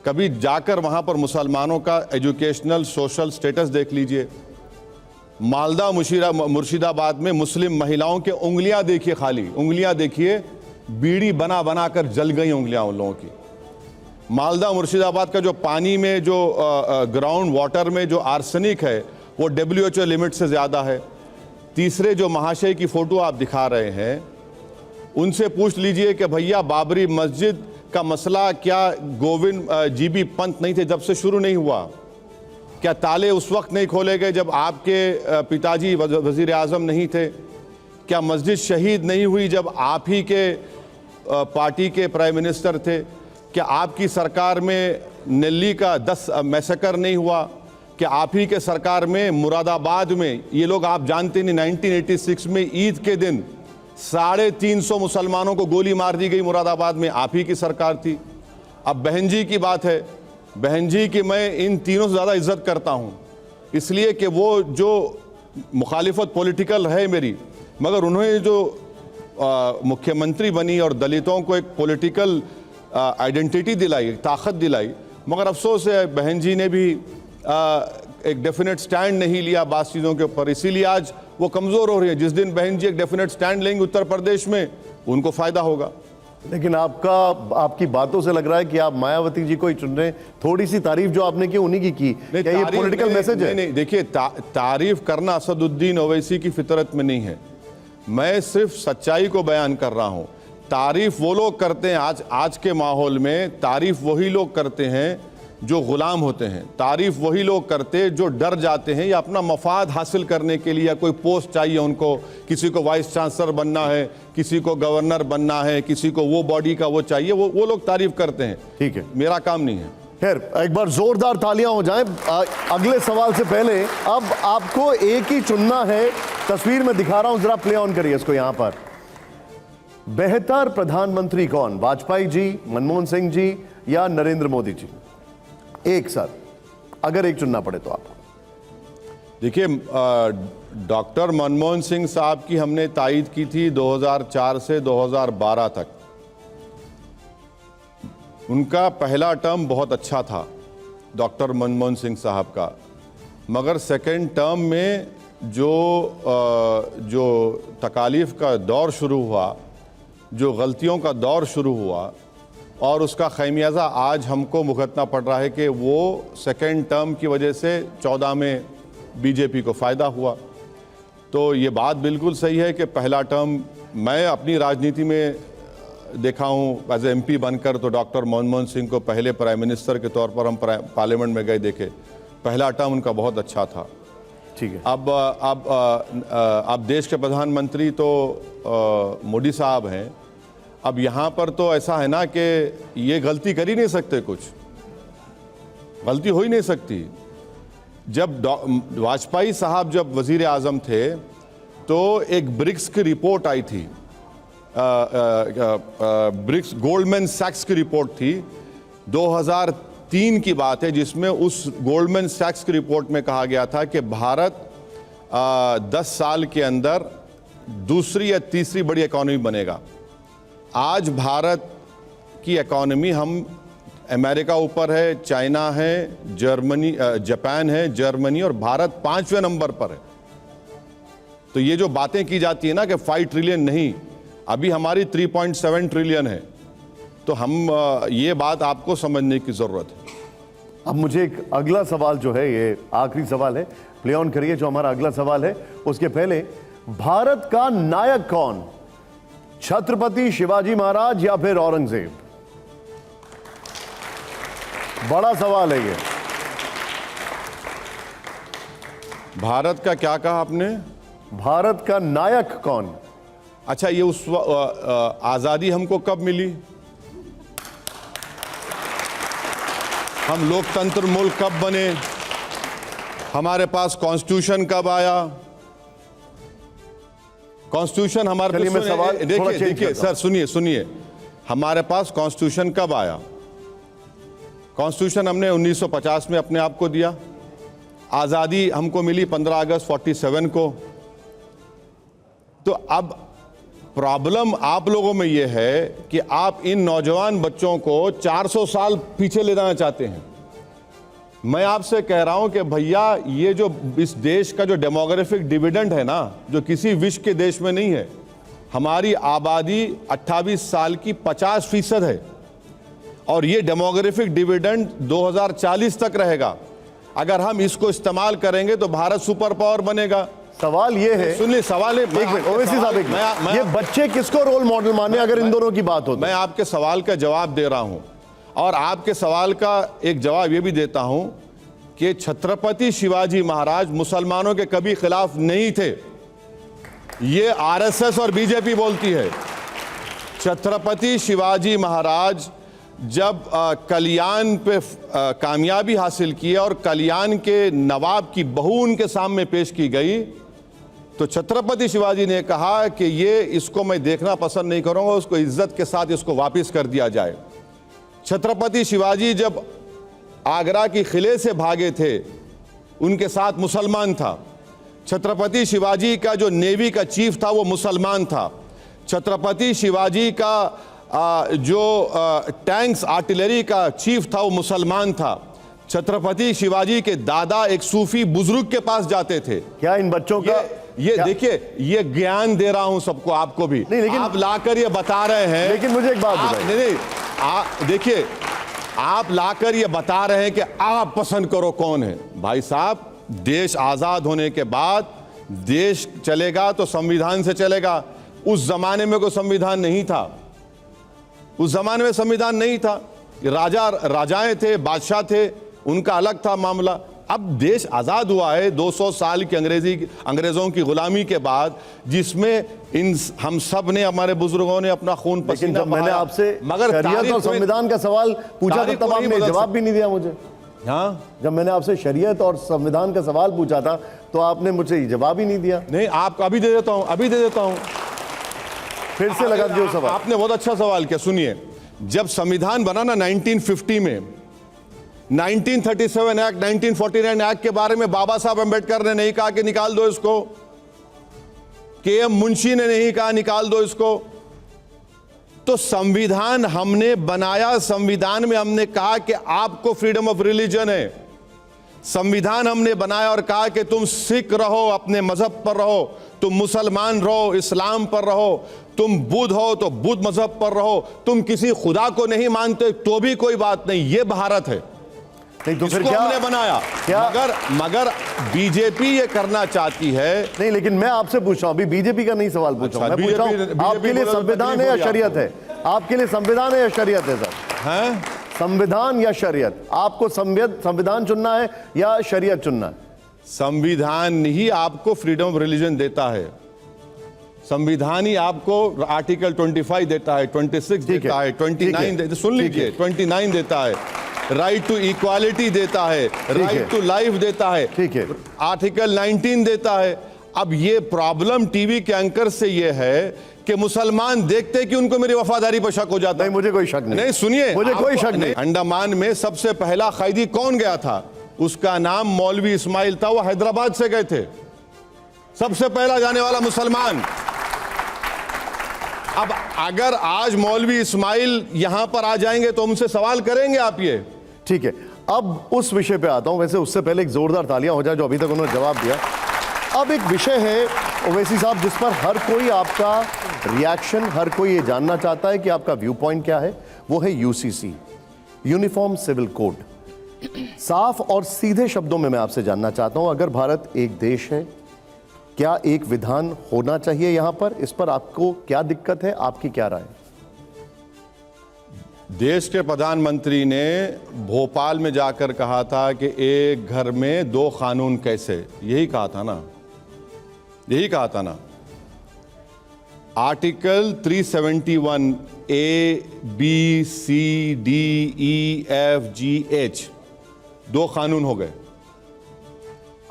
Speaker 2: कभी जाकर वहाँ पर मुसलमानों का एजुकेशनल सोशल स्टेटस देख लीजिए। मालदा मुर्शिदाबाद में मुस्लिम महिलाओं के उंगलियां देखिए, खाली उंगलियां देखिए, बीड़ी बना बना कर जल गई उंगलियां उन लोगों की। मालदा मुर्शिदाबाद का जो पानी में जो ग्राउंड वाटर में जो आर्सेनिक है वो WHO लिमिट से ज़्यादा है। तीसरे जो महाशय की फ़ोटो आप दिखा रहे हैं, उनसे पूछ लीजिए कि भैया बाबरी मस्जिद का मसला क्या गोविंद GB पंत नहीं थे जब से शुरू नहीं हुआ? क्या ताले उस वक्त नहीं खोले गए जब आपके पिताजी वज़ीर आज़म नहीं थे? क्या मस्जिद शहीद नहीं हुई जब आप ही के पार्टी के प्राइम मिनिस्टर थे? क्या आपकी सरकार में नेल्ली का 10 मैसेकर नहीं हुआ? क्या आप ही के सरकार में मुरादाबाद में, ये लोग आप जानते नहीं, 1986 में ईद के दिन 350 मुसलमानों को गोली मार दी गई मुरादाबाद में, आप ही की सरकार थी। अब बहन जी की बात है, बहन जी की मैं इन तीनों से ज़्यादा इज्जत करता हूँ, इसलिए कि वो जो मुखालिफत पॉलिटिकल है मेरी, मगर उन्होंने जो मुख्यमंत्री बनी और दलितों को एक पॉलिटिकल आइडेंटिटी दिलाई, ताकत दिलाई, मगर अफसोस है बहन जी ने भी एक डेफिनेट स्टैंड नहीं लिया बात चीज़ों के ऊपर, इसीलिए आज वो कमज़ोर हो रही है। जिस दिन बहन जी एक डेफिनेट स्टैंड लेंगे उत्तर प्रदेश में, उनको फ़ायदा होगा।
Speaker 1: लेकिन आपकी बातों से लग रहा है कि आप मायावती जी को ही चुन रहे हैं। थोड़ी सी तारीफ जो आपने की उन्हीं की क्या ये पॉलिटिकल मैसेज है?
Speaker 2: नहीं, देखिए तारीफ करना असदुद्दीन ओवैसी की फितरत में नहीं है। मैं सिर्फ सच्चाई को बयान कर रहा हूं। तारीफ वो लोग करते हैं, आज के माहौल में तारीफ वही लोग करते हैं जो गुलाम होते हैं। तारीफ वही लोग करते जो डर जाते हैं या अपना मफाद हासिल करने के लिए, या कोई पोस्ट चाहिए उनको, किसी को वाइस चांसलर बनना है, किसी को गवर्नर बनना है, किसी को वो बॉडी का वो चाहिए, वो लोग तारीफ करते हैं।
Speaker 1: ठीक है,
Speaker 2: मेरा काम नहीं है।
Speaker 1: खैर, एक बार जोरदार तालियां हो जाएं। अगले सवाल से पहले अब आपको एक ही चुनना है। तस्वीर में दिखा रहा हूं, जरा प्ले ऑन करिए इसको। यहां पर बेहतर प्रधानमंत्री कौन, वाजपेयी जी, मनमोहन सिंह जी या नरेंद्र मोदी जी? एक सर, अगर एक चुनना पड़े तो आपको।
Speaker 2: देखिए, डॉक्टर मनमोहन सिंह साहब की हमने तायीद की थी 2004 से 2012 तक। उनका पहला टर्म बहुत अच्छा था डॉक्टर मनमोहन सिंह साहब का, मगर सेकेंड टर्म में जो तकालीफ का दौर शुरू हुआ, जो गलतियों का दौर शुरू हुआ, और उसका खैमियाजा आज हमको भुगतना पड़ रहा है कि वो सेकेंड टर्म की वजह से 14 में बीजेपी को फ़ायदा हुआ। तो ये बात बिल्कुल सही है कि पहला टर्म, मैं अपनी राजनीति में देखा हूँ एज MP बनकर, तो डॉक्टर मनमोहन सिंह को पहले प्राइम मिनिस्टर के तौर पर हम पार्लियामेंट में गए देखे, पहला टर्म उनका बहुत अच्छा था।
Speaker 1: ठीक है,
Speaker 2: अब देश के प्रधानमंत्री तो मोदी साहब हैं। अब यहाँ पर तो ऐसा है ना कि ये गलती कर ही नहीं सकते, कुछ गलती हो ही नहीं सकती। जब वाजपेयी साहब जब वज़ीर आज़म थे तो एक ब्रिक्स की रिपोर्ट आई थी, ब्रिक्स गोल्डमैन सैक्स की रिपोर्ट थी, 2003 की बात है, जिसमें उस गोल्डमैन सैक्स की रिपोर्ट में कहा गया था कि भारत 10 साल के अंदर दूसरी या तीसरी बड़ी इकॉनमी बनेगा। आज भारत की इकॉनमी, हम अमेरिका ऊपर है, चाइना है, जर्मनी, जापान है, जर्मनी, और भारत 5वें नंबर पर है। तो ये जो बातें की जाती है ना कि 5 ट्रिलियन नहीं, अभी हमारी 3.7 ट्रिलियन है। तो हम ये बात आपको समझने की ज़रूरत है।
Speaker 1: अब मुझे एक अगला सवाल जो है, ये आखिरी सवाल है, प्ले ऑन करिए जो हमारा अगला सवाल है। उसके पहले, भारत का नायक कौन, छत्रपति शिवाजी महाराज या फिर औरंगजेब? बड़ा सवाल है ये।
Speaker 2: भारत का क्या कहा आपने?
Speaker 1: भारत का नायक कौन?
Speaker 2: अच्छा, ये उस आज़ादी हमको कब मिली? हम लोकतंत्र मुल्क कब बने? हमारे पास कॉन्स्टिट्यूशन कब आया? कॉन्स्टिट्यूशन हमारे पास, देखिए सर, सुनिए, हमारे पास कॉन्स्टिट्यूशन कब आया? कॉन्स्टिट्यूशन हमने 1950 में अपने आप को दिया। आज़ादी हमको मिली 15 अगस्त 47 को। तो अब प्रॉब्लम आप लोगों में यह है कि आप इन नौजवान बच्चों को 400 साल पीछे ले जाना चाहते हैं। मैं आपसे कह रहा हूं कि भैया ये जो इस देश का जो डेमोग्राफिक डिविडेंड है ना, जो किसी विश्व के देश में नहीं है, हमारी आबादी 28 साल की 50% है और ये डेमोग्राफिक डिविडेंड 2040 तक रहेगा। अगर हम इसको इस्तेमाल करेंगे तो भारत सुपर पावर बनेगा।
Speaker 1: सवाल ये है,
Speaker 2: सुनिए सवाल है,
Speaker 1: एक मिनट ओवैसी साहब, एक मिनट, ये बच्चे किसको रोल मॉडल माने अगर इन दोनों की बात हो तो?
Speaker 2: मैं आपके सवाल का जवाब दे रहा हूं और आपके सवाल का एक जवाब ये भी देता हूं कि छत्रपति शिवाजी महाराज मुसलमानों के कभी खिलाफ नहीं थे। ये आरएसएस और बीजेपी बोलती है। छत्रपति शिवाजी महाराज जब कल्याण पे कामयाबी हासिल की और कल्याण के नवाब की बहू उनके सामने पेश की गई तो छत्रपति शिवाजी ने कहा कि ये इसको मैं देखना पसंद नहीं करूंगा, उसको इज्जत के साथ इसको वापस कर दिया जाए। छत्रपति शिवाजी जब आगरा की किले से भागे थे उनके साथ मुसलमान था। छत्रपति शिवाजी का जो नेवी का चीफ था वो मुसलमान था। छत्रपति शिवाजी का जो टैंक्स आर्टिलरी का चीफ था वो मुसलमान था। छत्रपति शिवाजी के दादा एक सूफी बुजुर्ग के पास जाते थे।
Speaker 1: क्या इन बच्चों का
Speaker 2: ये देखिए, ये ज्ञान दे रहा हूं सबको, आपको भी नहीं, लेकिन आप लाकर ये बता रहे हैं।
Speaker 1: लेकिन मुझे एक बात बताइए,
Speaker 2: नहीं देखिए, आप लाकर ये बता रहे हैं कि आप पसंद करो कौन है। भाई साहब, देश आजाद होने के बाद देश चलेगा तो संविधान से चलेगा। उस जमाने में कोई संविधान नहीं था, उस जमाने में संविधान नहीं था। राजाएं थे, बादशाह थे, उनका अलग था मामला। अब देश आजाद हुआ है 200 साल की अंग्रेजों की गुलामी के बाद, जिसमें हम सब ने, हमारे बुजुर्गों ने अपना खून पसीना
Speaker 1: जब मैंने आपसे शरीयत और संविधान का सवाल पूछा था तब आपने जवाब भी नहीं दिया मुझे।
Speaker 2: हाँ,
Speaker 1: जब मैंने आपसे शरीयत और संविधान का सवाल पूछा था तो आपने मुझे जवाब ही नहीं दिया।
Speaker 2: नहीं, आपको अभी दे देता हूं, अभी दे देता हूं,
Speaker 1: फिर से लगा दिया सवाल।
Speaker 2: आपने बहुत अच्छा सवाल किया। सुनिए, जब संविधान बना ना 1950 में, 1937 एक्ट, 1949 एक्ट के बारे में बाबा साहब अंबेडकर ने नहीं कहा कि निकाल दो इसको, के.एम. मुंशी ने नहीं कहा निकाल दो इसको। तो संविधान हमने बनाया, संविधान में हमने कहा कि आपको फ्रीडम ऑफ रिलीजन है। संविधान हमने बनाया और कहा कि तुम सिख रहो, अपने मजहब पर रहो, तुम मुसलमान रहो, इस्लाम पर रहो, तुम बुद्ध हो तो बुद्ध मजहब पर रहो, तुम किसी खुदा को नहीं मानते तो भी कोई बात नहीं, ये भारत है।
Speaker 1: नहीं तो फिर
Speaker 2: इसको
Speaker 1: क्या
Speaker 2: हमने बनाया। मगर बीजेपी ये करना चाहती है।
Speaker 1: नहीं, लेकिन मैं आपसे पूछ रहा हूं, अभी बीजेपी का नहीं सवाल पूछ रहा हूं, मैं पूछ रहा हूं आपके लिए संविधान है या शरीयत है? आपके लिए संविधान है या शरीयत है सर?
Speaker 2: हैं?
Speaker 1: संविधान या शरीयत? आपको संविधान चुनना है या शरीयत चुनना है?
Speaker 2: संविधान ही आपको फ्रीडम ऑफ रिलीजन देता है। संविधान ही आपको आर्टिकल 25 देता है, 26 देता है, 29 देता है, सुन लीजिए, 29 देता है, राइट टू इक्वालिटी देता है, राइट टू लाइफ देता है,
Speaker 1: ठीक है,
Speaker 2: आर्टिकल 19 देता है। अब ये प्रॉब्लम टीवी के एंकर से ये है कि मुसलमान देखते कि उनको मेरी वफादारी पर शक हो जाता है।
Speaker 1: नहीं, मुझे कोई शक नहीं।
Speaker 2: नहीं, सुनिए,
Speaker 1: मुझे कोई शक नहीं।
Speaker 2: अंडमान में सबसे पहला कैदी कौन गया था? उसका नाम मौलवी इस्माइल था, वो हैदराबाद से गए थे, सबसे पहला जाने वाला मुसलमान। अब अगर आज मौलवी इस्माइल यहां पर आ जाएंगे तो उनसे सवाल करेंगे आप ये?
Speaker 1: ठीक है, अब उस विषय पे आता हूं। वैसे उससे पहले एक जोरदार तालियां हो जाए जो अभी तक उन्होंने जवाब दिया। अब एक विषय है ओवैसी साहब जिस पर हर कोई आपका रिएक्शन, हर कोई ये जानना चाहता है कि आपका व्यू पॉइंट क्या है। वो है यूसीसी, यूनिफॉर्म सिविल कोड। साफ और सीधे शब्दों में मैं आपसे जानना चाहता हूं, अगर भारत एक देश है, क्या एक विधान होना चाहिए यहां पर? इस पर आपको क्या दिक्कत है, आपकी क्या राय?
Speaker 2: देश के प्रधानमंत्री ने भोपाल में जाकर कहा था कि एक घर में 2 कानून कैसे, यही कहा था ना, यही कहा था ना। Article 371 A, B, C, D, E, F, G, H 2 कानून हो गए।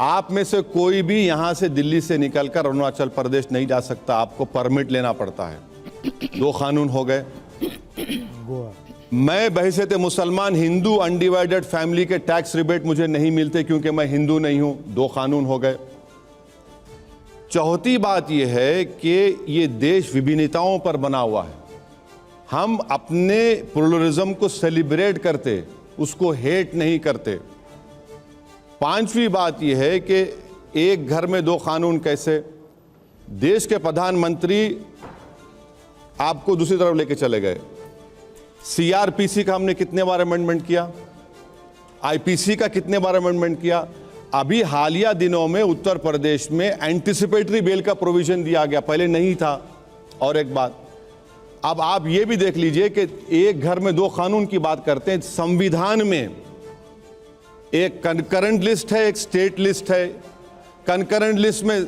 Speaker 2: आप में से कोई भी यहां से दिल्ली से निकलकर अरुणाचल प्रदेश नहीं जा सकता, आपको परमिट लेना पड़ता है। 2 कानून हो गए। मैं बहैसियत मुसलमान हिंदू अनडिवाइडेड फैमिली के टैक्स रिबेट मुझे नहीं मिलते क्योंकि मैं हिंदू नहीं हूं, 2 कानून हो गए। चौथी बात यह है कि ये देश विभिन्नताओं पर बना हुआ है। हम अपने प्लुरलिज्म को सेलिब्रेट करते, उसको हेट नहीं करते। पांचवी बात यह है कि एक घर में दो कानून कैसे, देश के प्रधानमंत्री आपको दूसरी तरफ लेके चले गए। सीआरपीसी का हमने कितने बार अमेंडमेंट किया, आईपीसी का कितने बार अमेंडमेंट किया। अभी हालिया दिनों में उत्तर प्रदेश में एंटिसिपेटरी बेल का प्रोविजन दिया गया, पहले नहीं था। और एक बात, अब आप ये भी देख लीजिए कि एक घर में दो कानून की बात करते हैं। संविधान में एक कंकरेंट लिस्ट है, एक स्टेट लिस्ट है। कंकरेंट लिस्ट में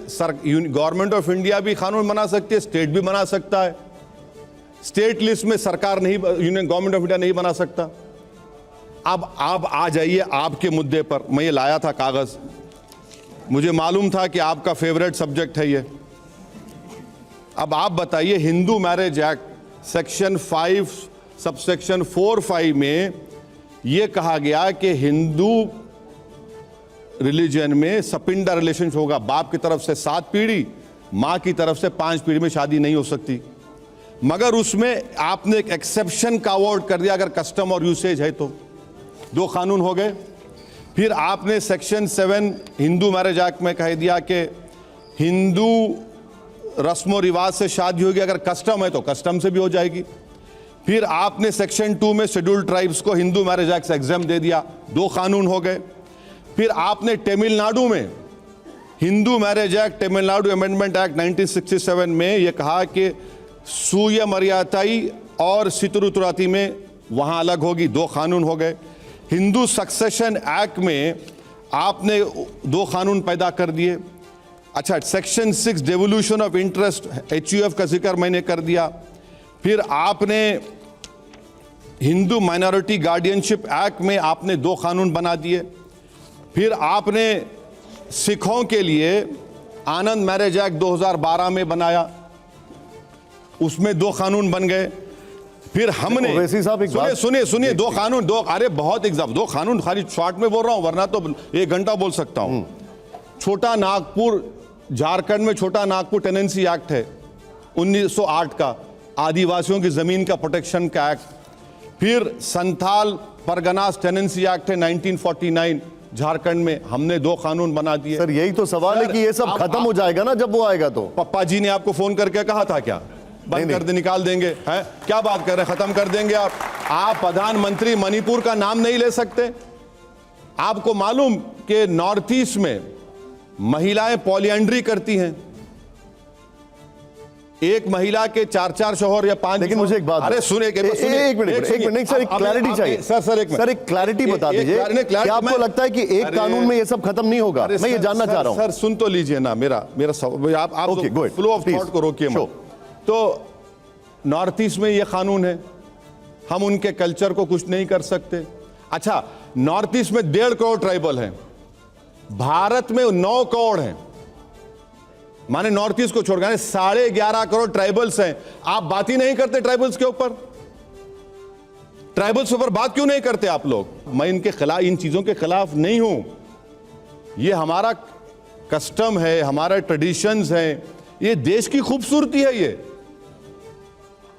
Speaker 2: गवर्नमेंट ऑफ इंडिया भी कानून बना सकती है, स्टेट भी बना सकता है। स्टेट लिस्ट में सरकार नहीं, यूनियन गवर्नमेंट ऑफ इंडिया नहीं बना सकता। अब आप आ जाइए आपके मुद्दे पर। मैं ये लाया था कागज, मुझे मालूम था कि आपका फेवरेट सब्जेक्ट है ये। अब आप बताइए, Hindu marriage act section 5 subsection 4(5) में ये कहा गया कि हिंदू रिलीजन में सपिंडा रिलेशन होगा। बाप की तरफ से 7 पीढ़ी, मां की तरफ से 5 पीढ़ी में शादी नहीं हो सकती। मगर उसमें आपने एक एक्सेप्शन का अवॉर्ड कर दिया, अगर कस्टम और यूसेज है तो। 2 कानून हो गए। फिर आपने सेक्शन 7 हिंदू मैरिज एक्ट में कह दिया कि हिंदू रस्म और रिवाज से शादी होगी, अगर कस्टम है तो कस्टम से भी हो जाएगी। फिर आपने सेक्शन 2 में शेड्यूल्ड ट्राइब्स को हिंदू मैरिज एक्ट से एग्जाम दे दिया, 2 कानून हो गए। फिर आपने तमिलनाडु में Hindu marriage act, Tamil Nadu amendment act 1967 में यह कहा कि सूय मर्यादाई और सितरुतुराती में वहां अलग होगी, 2 कानून हो गए। हिंदू सक्सेशन एक्ट में आपने 2 कानून पैदा कर दिए। अच्छा, section 6 devolution of interest, HUF का जिक्र मैंने कर दिया। फिर आपने हिंदू माइनॉरिटी गार्डियनशिप एक्ट में आपने 2 कानून बना दिए। फिर आपने सिखों के लिए आनंद मैरिज एक्ट 2012 में बनाया, उसमें 2 कानून बन गए। फिर हमने
Speaker 1: ओवैसी साहब एक बात
Speaker 2: सुनिए 2 कानून, 2 अरे बहुत एग्जाम, 2 कानून खाली शॉर्ट में बोल रहा हूं, वरना तो 1 घंटा बोल सकता हूं। छोटा नागपुर, झारखंड में छोटा नागपुर टेनेंसी एक्ट है 1908 का, आदिवासियों की जमीन का प्रोटेक्शन का एक्ट। फिर संथाल परगनास टेनेंसी एक्ट है 1949 झारखंड में, हमने 2 कानून बना दिए।
Speaker 1: सर यही तो सवाल है कि ये सब खत्म हो जाएगा ना जब वो आएगा तो।
Speaker 2: पप्पा जी ने आपको फोन करके कहा था क्या बंद कर दे, निकाल देंगे? हैं, क्या बात कर रहे हैं, खत्म कर देंगे आप प्रधानमंत्री मणिपुर का नाम नहीं ले सकते? आपको मालूम कि नॉर्थ ईस्ट में महिलाएं पॉलिएंड्री करती हैं, एक महिला के 4 शौहर या 5।
Speaker 1: लेकिन मुझे एक बात,
Speaker 2: अरे सुनिए,
Speaker 1: एक मिनट सर, एक क्लैरिटी चाहिए सर, एक क्लैरिटी बता दीजिए। क्या आपको लगता है कि एक कानून में ये सब खत्म नहीं होगा? मैं ये जानना चाह रहा हूं।
Speaker 2: सर सुन तो लीजिए ना मेरा आप फ्लो ऑफ थॉट को रोकिए मत। तो नॉर्थ ईस्ट में ये कानून है, हम उनके कल्चर को कुछ नहीं कर सकते। अच्छा, नॉर्थ ईस्ट में 1.5 करोड़ ट्राइबल हैं, भारत में 9 करोड़ हैं, माने नॉर्थ ईस्ट को छोड़कर 11.5 करोड़ ट्राइबल्स हैं। आप बात ही नहीं करते ट्राइबल्स के ऊपर, ट्राइबल्स के ऊपर बात क्यों नहीं करते आप लोग? मैं इनके खिलाफ, इन चीजों के खिलाफ नहीं हूं, ये हमारा कस्टम है, हमारा ट्रेडिशंस है, ये देश की खूबसूरती है ये।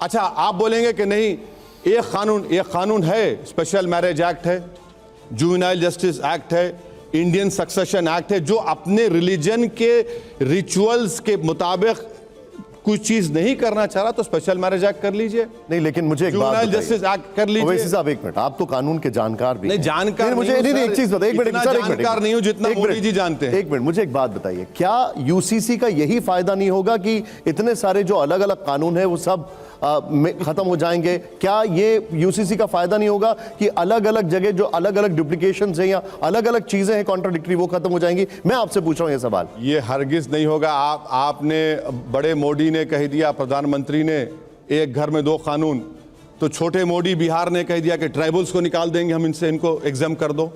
Speaker 2: अच्छा, आप बोलेंगे कि नहीं, एक कानून है, स्पेशल मैरिज एक्ट है, जुवेनाइल जस्टिस एक्ट है, इंडियन सक्सेशन एक्ट है, जो अपने रिलीजन के रिचुअल्स के मुताबिक कुछ चीज नहीं करना चाह रहा तो स्पेशल मैरिज एक्ट कर लीजिए।
Speaker 1: नहीं, लेकिन मुझे एक बात बताइए,
Speaker 2: जस्टिस एक्ट कर लीजिए।
Speaker 1: ओवैसी साहब एक मिनट, आप तो कानून के जानकार भी
Speaker 2: नहीं, जानकार
Speaker 1: मुझे नहीं, एक चीज बताइए, एक मिनट सर,
Speaker 2: जानकार नहीं हूं जितना मोदी जी जानते हैं।
Speaker 1: एक मिनट, मुझे एक बात बताइए, क्या यूसीसी का यही फायदा नहीं होगा कि इतने सारे जो अलग अलग कानून है वो सब खत्म हो जाएंगे? क्या ये यूसीसी का फायदा नहीं होगा कि अलग अलग जगह जो अलग अलग डुप्लीकेशंस हैं या अलग अलग चीजें हैं कॉन्ट्राडिक्टरी, वो खत्म हो जाएंगी? मैं आपसे पूछ रहा हूं ये सवाल।
Speaker 2: ये हरगिज नहीं होगा। आपने बड़े मोदी ने कह दिया, प्रधानमंत्री ने, एक घर में 2 कानून, तो छोटे मोदी बिहार ने कह दिया कि ट्राइबल्स को निकाल देंगे हम, इनसे इनको एग्जाम कर दो।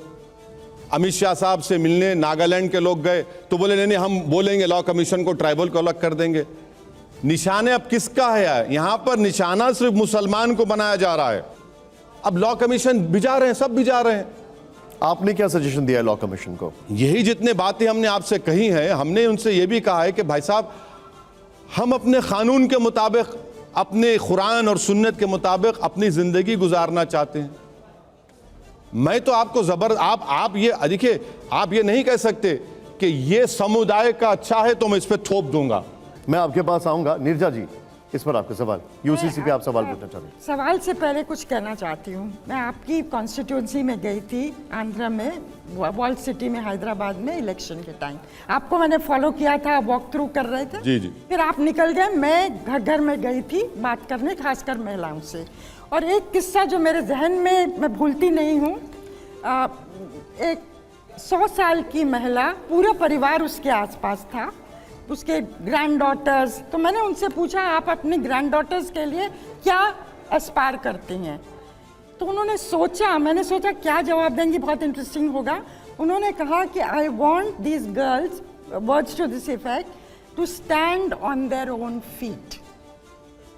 Speaker 2: अमित शाह साहब से मिलने नागालैंड के लोग गए तो बोले नहीं, हम बोलेंगे लॉ कमीशन को, ट्राइबल को अलग कर देंगे। निशाने अब किसका है? यहां पर निशाना सिर्फ मुसलमान को बनाया जा रहा है। अब लॉ कमीशन भिजा रहे हैं, सब भिजा रहे हैं।
Speaker 1: आपने क्या सजेशन दिया है लॉ कमीशन को?
Speaker 2: यही जितने बातें हमने आपसे कही हैं, हमने उनसे यह भी कहा है कि भाई साहब, हम अपने कानून के मुताबिक, अपने कुरान और सुन्नत के मुताबिक अपनी जिंदगी गुजारना चाहते हैं। मैं तो आपको आप ये देखिए, आप ये नहीं कह सकते कि ये समुदाय का अच्छा है तो मैं इस पे थोप दूंगा।
Speaker 1: मैं आपके पास आऊंगा। नीरजा जी, इस पर आपका सवाल, यूसीसी पे आप सवाल पूछना चाहते हैं।
Speaker 4: सवाल से पहले कुछ कहना चाहती हूँ। मैं आपकी कॉन्स्टिट्यूंसी में गई थी, आंध्र में, वॉल्ड सिटी में, हैदराबाद में, इलेक्शन के टाइम आपको मैंने फॉलो किया था, वॉक थ्रू कर रहे थे।
Speaker 2: जी जी।
Speaker 4: फिर आप निकल गए, मैं घर घर में गई थी बात करने, खासकर महिलाओं से। और एक किस्सा जो मेरे जहन में मैं भूलती नहीं हूँ, एक 100 साल की महिला, पूरा परिवार उसके आसपास था, उसके ग्रैंड डॉटर्स। तो मैंने उनसे पूछा, आप अपनी ग्रैंड डॉटर्स के लिए क्या एस्पायर करती हैं? तो उन्होंने सोचा, मैंने सोचा क्या जवाब देंगी, बहुत इंटरेस्टिंग होगा। उन्होंने कहा कि I want these girls, words to this effect, to stand on their own feet.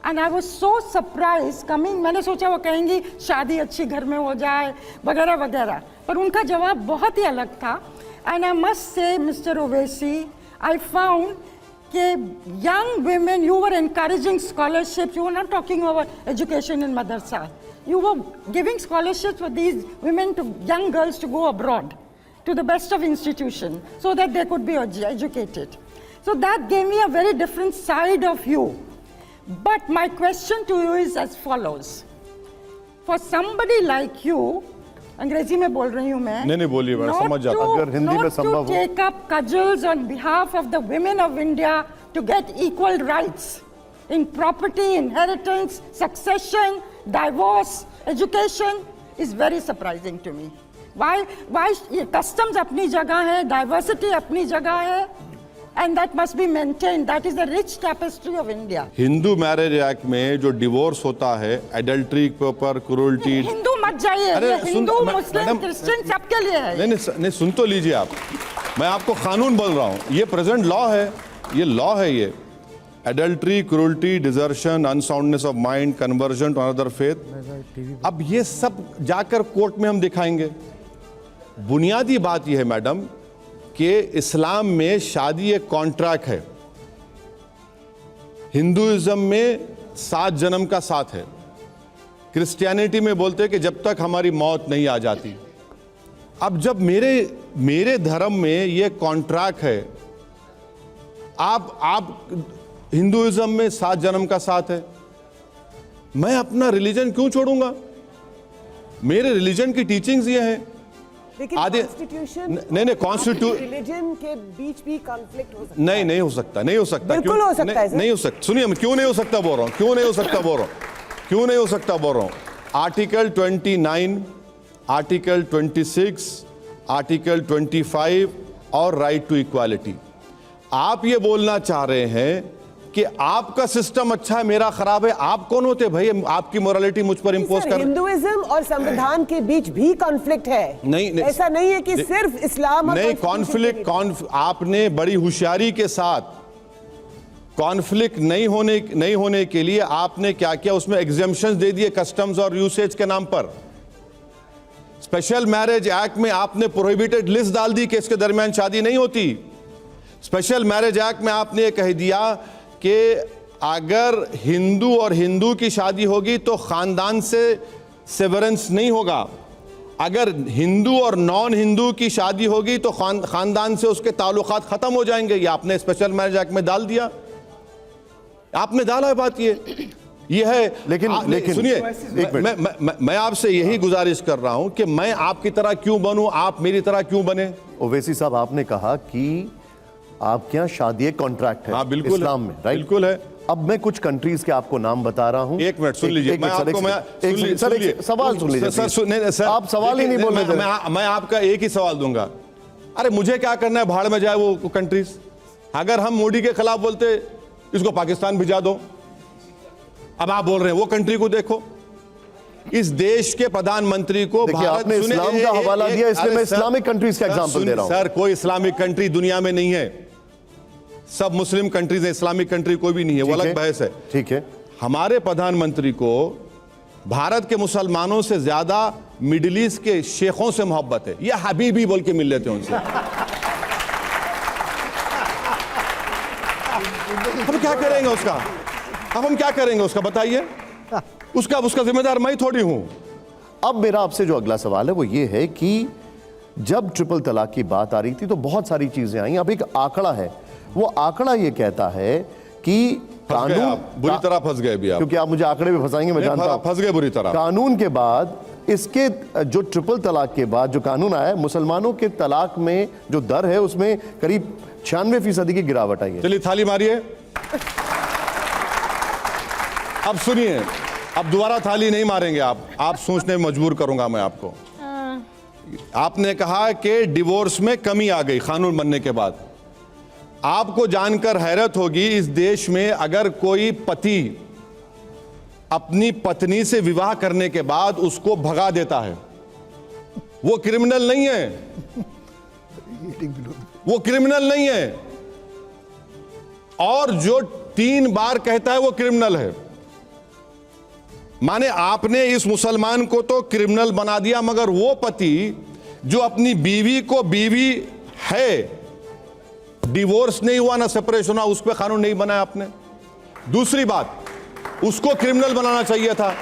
Speaker 4: And I was so surprise coming. मैंने सोचा वो कहेंगी शादी अच्छी घर में हो जाए वगैरह वगैरह, पर उनका जवाब बहुत ही अलग था। And I must say mister Owaisi, I found that young women, you were encouraging scholarships. You were not talking about education in madrasa. You were giving scholarships for these women, to young girls, to go abroad to the best of institutions so that they could be educated. So that gave me a very different side of you. But my question to you is as follows. For somebody like you, अंग्रेजी में बोल रही हूँ मैं,
Speaker 2: नहीं बोलिए मैडम, समझ जाता।
Speaker 1: अगर हिंदी में संभव हो।
Speaker 4: Not to take up cudgels on behalf of the women of India to get equal rights in property, inheritance, succession, divorce, education is very surprising to me. Why customs अपनी जगह है, diversity अपनी जगह है, and that must be maintained. That is the rich tapestry of India.
Speaker 2: Hindu marriage act में जो डिवोर्स होता है, एडल्ट्री के ऊपर, क्रूरल्टी।
Speaker 4: हिंदू मत जाइए,
Speaker 2: अरे
Speaker 4: हिंदू मुस्लिम क्रिश्चियन सबके लिए है।
Speaker 2: नहीं, सुन तो लीजिए आप, मैं आपको कानून बोल रहा हूँ, ये प्रेजेंट लॉ है, ये लॉ है। ये adultery, cruelty, desertion, unsoundness of mind, conversion to another faith, अब ये सब जाकर कोर्ट में हम दिखाएंगे। बुनियादी बात यह है मैडम कि इस्लाम में शादी एक कॉन्ट्रैक्ट है, हिंदुइज्म में 7 जन्म का साथ है, क्रिश्चियनिटी में बोलते हैं कि जब तक हमारी मौत नहीं आ जाती। अब जब मेरे धर्म में ये कॉन्ट्रैक्ट है, आप हिंदुइज्म में 7 जन्म का साथ है, मैं अपना रिलीजन क्यों छोड़ूंगा? मेरे रिलीजन की टीचिंग्स ये हैं।
Speaker 5: कॉन्स्टिट्यूशन
Speaker 2: नहीं कॉन्स्टिट्यूशन
Speaker 5: रिलीजन के बीच भी कॉन्फ्लिक्ट हो सकता
Speaker 2: है। नहीं हो सकता, नहीं हो सकता,
Speaker 5: बिल्कुल हो सकता है।
Speaker 2: नहीं हो सकता। सुनिए, मैं क्यों नहीं हो सकता बोल रहा हूं, क्यों नहीं हो सकता बोल रहा हूं। आर्टिकल 29, आर्टिकल 26, आर्टिकल 25 और राइट टू इक्वालिटी। आप ये बोलना चाह रहे हैं कि आपका सिस्टम अच्छा है, मेरा खराब है। आप कौन होते भाई आपकी मोरालिटी मुझ पर इंपोज कर?
Speaker 5: हिंदुइज्म और संविधान के बीच भी कॉन्फ्लिक्ट है। नहीं, ऐसा नहीं है कि सिर्फ इस्लाम।
Speaker 2: नहीं, कॉन्फ्लिक्ट आपने बड़ी होशियारी के साथ कॉन्फ्लिक्ट नहीं होने के लिए आपने क्या किया, उसमें एग्जेम्पशंस दे दिए कस्टम्स और यूसेज के नाम पर। स्पेशल मैरिज एक्ट में आपने प्रोहिबिटेड लिस्ट डाल दी कि इसके दरमियान शादी नहीं होती। स्पेशल मैरिज एक्ट में आपने ये कह दिया कि अगर हिंदू और हिंदू की शादी होगी तो खानदान से सेवरेंस नहीं होगा, अगर हिंदू और नॉन हिंदू की शादी होगी तो खानदान से उसके ताल्लुकात खत्म हो जाएंगे। ये आपने स्पेशल मैरिज एक्ट में डाल दिया, आपने डाला है बात ये है। लेकिन सुनिए, मैं आपसे यही गुजारिश कर रहा हूं कि मैं आपकी तरह क्यों बनूं, आप मेरी तरह क्यों बने।
Speaker 1: ओवैसी साहब, आपने कहा कि आपके यहाँ शादी एक कॉन्ट्रैक्ट है।
Speaker 2: हाँ, बिल्कुल
Speaker 1: इस्लाम में, राइट?
Speaker 2: बिल्कुल है।
Speaker 1: अब मैं कुछ कंट्रीज के आपको नाम बता रहा हूं।
Speaker 2: एक मिनट सुन लीजिए,
Speaker 1: सवाल सुन लीजिए सर, आप सवाल ही नहीं बोल रहे।
Speaker 2: मैं आपका एक ही सवाल दूंगा। अरे मुझे क्या करना है, भाड़ में जाए वो कंट्रीज। अगर हम मोदी के खिलाफ बोलते इसको पाकिस्तान भिजा दो, अब आप बोल रहे हैं वो कंट्री को देखो। इस देश के प्रधानमंत्री को
Speaker 1: आपने इस्लाम का हवाला दिया, इसलिए मैं इस्लामिक कंट्रीज का एग्जांपल दे रहा हूं।
Speaker 2: सर, कोई इस्लामिक कंट्री दुनिया में नहीं है, सब मुस्लिम कंट्रीज है, इस्लामिक कंट्री कोई भी नहीं है, वो अलग बहस है।
Speaker 1: ठीक है।
Speaker 2: हमारे प्रधानमंत्री को भारत के मुसलमानों से ज्यादा मिडिल ईस्ट के शेखों से मोहब्बत है। ये हबीबी बोल के मिल लेते हैं उनसे। हम क्या करेंगे उसका? अब हम क्या करेंगे उसका बताइए? उसका जिम्मेदार मैं थोड़ी हूं।
Speaker 1: अब मेरा आपसे जो अगला सवाल है वो ये है कि जब ट्रिपल तलाक की बात आ रही थी तो बहुत सारी चीजें आई। अब एक आंकड़ा है, वो आंकड़ा ये कहता है कि कानून,
Speaker 2: बुरी तरह फंस गए अभी आप,
Speaker 1: क्योंकि आप मुझे आंकड़े में फंसाएंगे, मैं जानता हूं,
Speaker 2: फंस गए बुरी तरह।
Speaker 1: कानून के बाद इसके जो ट्रिपल तलाक के बाद जो कानून आया है, मुसलमानों के तलाक में जो दर है उसमें करीब 96% की गिरावट आई है।
Speaker 2: चलिए थाली मारिए। अब सुनिए, अब दोबारा थाली नहीं मारेंगे आप सोचने में मजबूर करूंगा मैं आपको। आपने कहा कि डिवोर्स में कमी आ गई कानून बनने के बाद। आपको जानकर हैरत होगी, इस देश में अगर कोई पति अपनी पत्नी से विवाह करने के बाद उसको भगा देता है, वो क्रिमिनल नहीं है, वो क्रिमिनल नहीं है। और जो 3 बार कहता है वो क्रिमिनल है। माने आपने इस मुसलमान को तो क्रिमिनल बना दिया, मगर वो पति जो अपनी बीवी को बीवी है, डिवोर्स नहीं हुआ ना सेपरेशन हुआ, उस पर कानून नहीं बनाया आपने। दूसरी बात, उसको क्रिमिनल बनाना चाहिए था,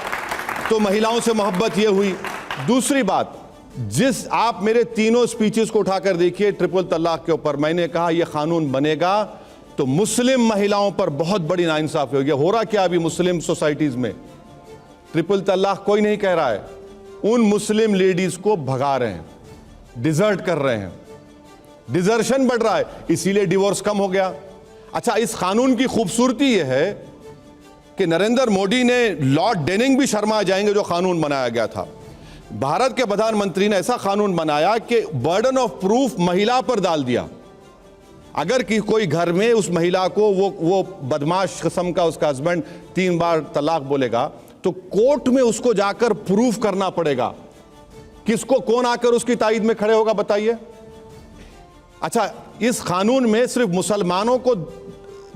Speaker 2: तो महिलाओं से मोहब्बत ये हुई। दूसरी बात, जिस आप मेरे तीनों स्पीचेस को उठाकर देखिए ट्रिपल तलाक के ऊपर, मैंने कहा यह कानून बनेगा तो मुस्लिम महिलाओं पर बहुत बड़ी नाइंसाफी होगी। हो रहा क्या अभी मुस्लिम सोसाइटीज में, ट्रिपल तलाक कोई नहीं कह रहा है, उन मुस्लिम लेडीज को भगा रहे हैं, डिजर्ट कर रहे हैं, डिजर्शन बढ़ रहा है, इसीलिए डिवोर्स कम हो गया। अच्छा, इस कानून की खूबसूरती यह है कि नरेंद्र मोदी ने, लॉर्ड डेनिंग भी शर्मा जाएंगे जो कानून बनाया गया था। भारत के प्रधानमंत्री ने ऐसा कानून बनाया कि बर्डन ऑफ प्रूफ महिला पर डाल दिया। अगर कि कोई घर में उस महिला को वो बदमाश किस्म का उसका हस्बैंड 3 बार तलाक बोलेगा, तो कोर्ट में उसको जाकर प्रूफ करना पड़ेगा। किसको, कौन आकर उसकी ताईद में खड़े होगा बताइए। अच्छा, इस कानून में सिर्फ मुसलमानों को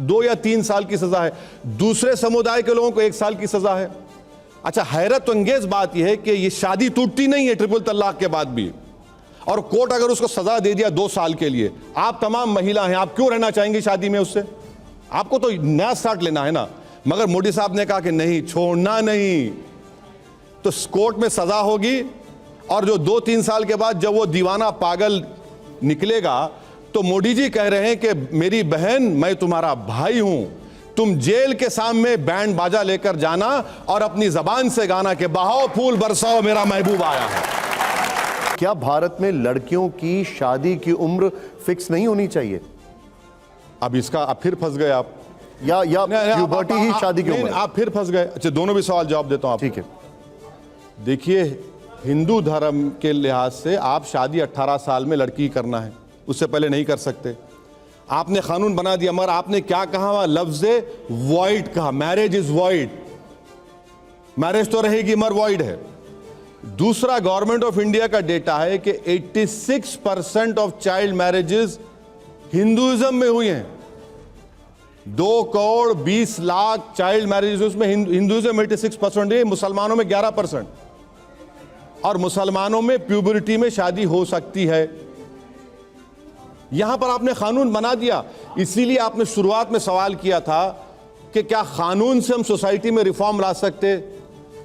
Speaker 2: 2 या 3 साल की सजा है, दूसरे समुदाय के लोगों को 1 साल की सजा है। अच्छा, हैरत अंगेज बात यह है कि यह शादी टूटती नहीं है ट्रिपल तलाक के बाद भी, और कोर्ट अगर उसको सजा दे दिया 2 साल के लिए, आप तमाम महिला हैं, आप क्यों रहना चाहेंगी शादी में उससे? आपको तो नया स्टार्ट लेना है ना। मगर मोदी साहब ने कहा कि नहीं, छोड़ना नहीं, तो कोर्ट में सजा होगी, और जो 2-3 साल के बाद जब वो दीवाना पागल निकलेगा तो मोदी जी कह रहे हैं कि मेरी बहन, मैं तुम्हारा भाई हूं, तुम जेल के सामने बैंड बाजा लेकर जाना और अपनी जबान से गाना कि बहाओ फूल बरसाओ मेरा महबूब आया है।
Speaker 1: क्या भारत में लड़कियों की शादी की उम्र फिक्स नहीं होनी चाहिए?
Speaker 2: अब इसका आप फिर फंस गए आप,
Speaker 1: या प्यूबर्टी ही शादी की उम्र?
Speaker 2: आप फिर फंस गए। अच्छा, दोनों भी सवाल जवाब देता हूं आप।
Speaker 1: ठीक है।
Speaker 2: देखिए, हिंदू धर्म के लिहाज से आप शादी 18 साल में लड़की करना है, उससे पहले नहीं कर सकते। आपने कानून बना दिया, मगर आपने क्या कहा, लफ्ज वॉइड कहा, मैरिज इज वॉइड। मैरिज तो रहेगी मगर वॉइड है। दूसरा, गवर्नमेंट ऑफ इंडिया का डेटा है कि 86% ऑफ चाइल्ड मैरिजेस हिंदुइज्म में हुई हैं। 2 करोड़ 20 लाख चाइल्ड मैरिजेस उसमें हिंदुइज्म 86% है, मुसलमानों में 11%। और मुसलमानों में प्यूबरिटी में शादी हो सकती है। यहां पर आपने कानून बना दिया, इसीलिए आपने शुरुआत में सवाल किया था कि क्या कानून से हम सोसाइटी में रिफॉर्म ला सकते?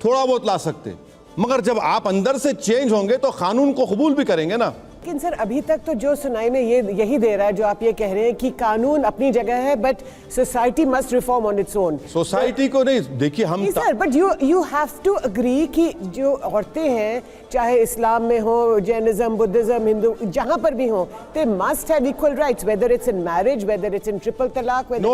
Speaker 2: थोड़ा बहुत ला सकते, मगर जब आप अंदर से चेंज होंगे तो कानून को कबूल भी करेंगे ना।
Speaker 5: लेकिन सर, अभी तक तो जो सुनाई में यही दे रहा है, जो आप ये कह रहे हैं कि कानून अपनी जगह है, but society must reform on its own.
Speaker 2: Society को नहीं, देखिए हम
Speaker 5: sir, but you have to agree कि जो औरतें हैं, चाहे इस्लाम में हो, जैनिज्म, बुद्धिज्म, हिंदू, जहां पर भी हो, they must have equal rights, whether it's in marriage, whether it's in triple तलाक, वेदर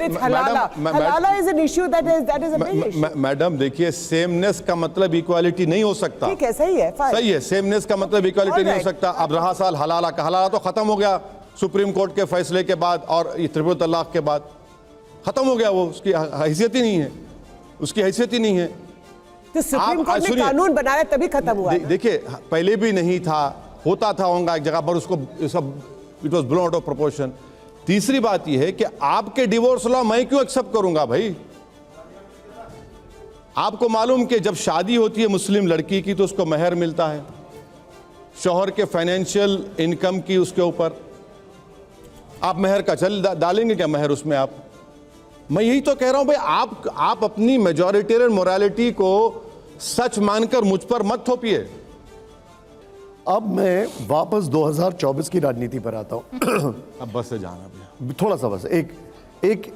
Speaker 5: इट्स हलाला। हलाला is an issue that is a big issue.
Speaker 2: Madam देखिए, सेमनेस का मतलब इक्वालिटी नहीं हो सकता।
Speaker 5: ठीक है, सही है,
Speaker 2: सही है, सेमनेस का मतलब इक्वालिटी नहीं हो सकता। अब रहा साल हलाला का, हलाला तो खत्म हो गया सुप्रीम कोर्ट के फैसले के बाद और ये ट्रिपल तलाक के बाद खत्म हो गया, वो उसकी हैसियत ही नहीं है, उसकी हैसियत ही नहीं है।
Speaker 5: तो सुप्रीम कोर्ट ने कानून बनाया तभी खत्म हुआ।
Speaker 2: देखिए, पहले भी नहीं था, होता था होगा एक जगह पर, उसको सब it was blown out of proportion. तीसरी बात यह है कि आपके डिवोर्स लॉ मैं क्यों एक्सेप्ट करूंगा भाई? आपको मालूम कि जब शादी होती है मुस्लिम लड़की की तो उसको महर मिलता है, शौहर के फाइनेंशियल इनकम की उसके ऊपर आप महर का चल डालेंगे क्या महर उसमें आप? मैं यही तो कह रहा हूं भाई, आप अपनी मेजॉरिटेरियन मोरालिटी को सच मानकर मुझ पर मत थोपिए।
Speaker 1: अब मैं वापस 2024 की राजनीति पर आता हूं।
Speaker 2: अब बस से जाना भैया,
Speaker 1: थोड़ा सा बस एक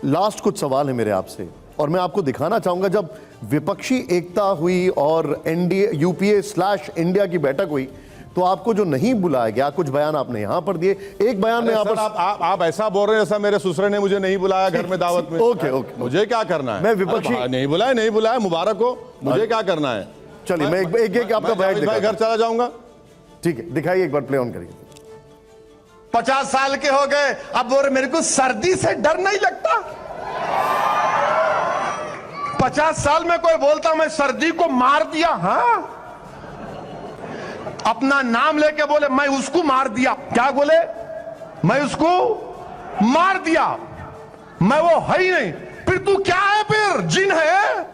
Speaker 1: लास्ट कुछ सवाल है मेरे आपसे, और मैं आपको दिखाना चाहूंगा जब विपक्षी एकता हुई और एनडीए यूपीए/इंडिया की बैठक हुई तो आपको जो नहीं बुलाया गया, कुछ बयान आपने यहां पर दिए। एक बयान में
Speaker 2: सर, आप ऐसा बोल रहे हैं जैसा मेरे ससुर ने मुझे नहीं बुलाया घर में दावत में।
Speaker 1: ओके,
Speaker 2: मुझे क्या करना है?
Speaker 1: मैं विपक्षी
Speaker 2: नहीं बुलाया, मुबारक हो, मुझे क्या करना है?
Speaker 1: चलिए मैं एक आपका बैग
Speaker 2: भाई घर चला जाऊंगा।
Speaker 1: ठीक है, दिखाइए, एक बार प्ले ऑन करिए।
Speaker 6: 50 साल के हो गए, अब बोल रहे मेरे को सर्दी से डर नहीं लगता। 50 साल में कोई बोलता मैं सर्दी को मार दिया, हाँ? अपना नाम लेके बोले मैं उसको मार दिया, क्या बोले? मैं उसको मार दिया, मैं वो है ही नहीं। फिर तू क्या है? फिर जिन है?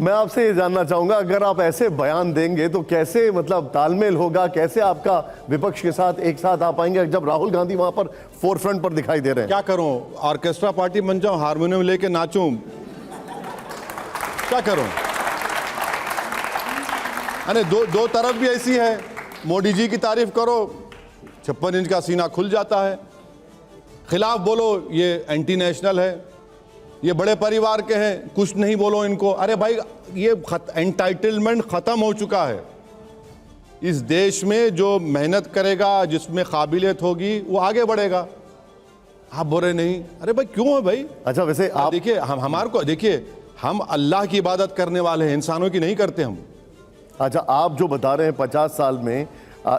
Speaker 1: मैं आपसे ये जानना चाहूंगा, अगर आप ऐसे बयान देंगे तो कैसे मतलब तालमेल होगा, कैसे आपका विपक्ष के साथ एक साथ आ पाएंगे जब राहुल गांधी वहां पर फोरफ्रंट पर दिखाई दे रहे हैं?
Speaker 2: क्या करूं? ऑर्केस्ट्रा पार्टी बन जाऊं, हारमोनियम लेके नाचूं? क्या करूं? अरे दो तरफ भी ऐसी है। मोदी जी की तारीफ करो, 56 इंच का सीना खुल जाता है। खिलाफ बोलो, ये एंटी नेशनल है, ये बड़े परिवार के हैं, कुछ नहीं बोलो इनको। अरे भाई, ये एंटाइटलमेंट खत्म हो चुका है। इस देश में जो मेहनत करेगा, जिसमें काबिलियत होगी, वो आगे बढ़ेगा। आप बोल रहे नहीं, अरे भाई क्यों है भाई?
Speaker 1: अच्छा, वैसे आप
Speaker 2: देखिए, हमारे को देखिए, हम अल्लाह की इबादत करने वाले हैं, इंसानों की नहीं करते हम।
Speaker 1: अच्छा, आप जो बता रहे हैं 50 साल में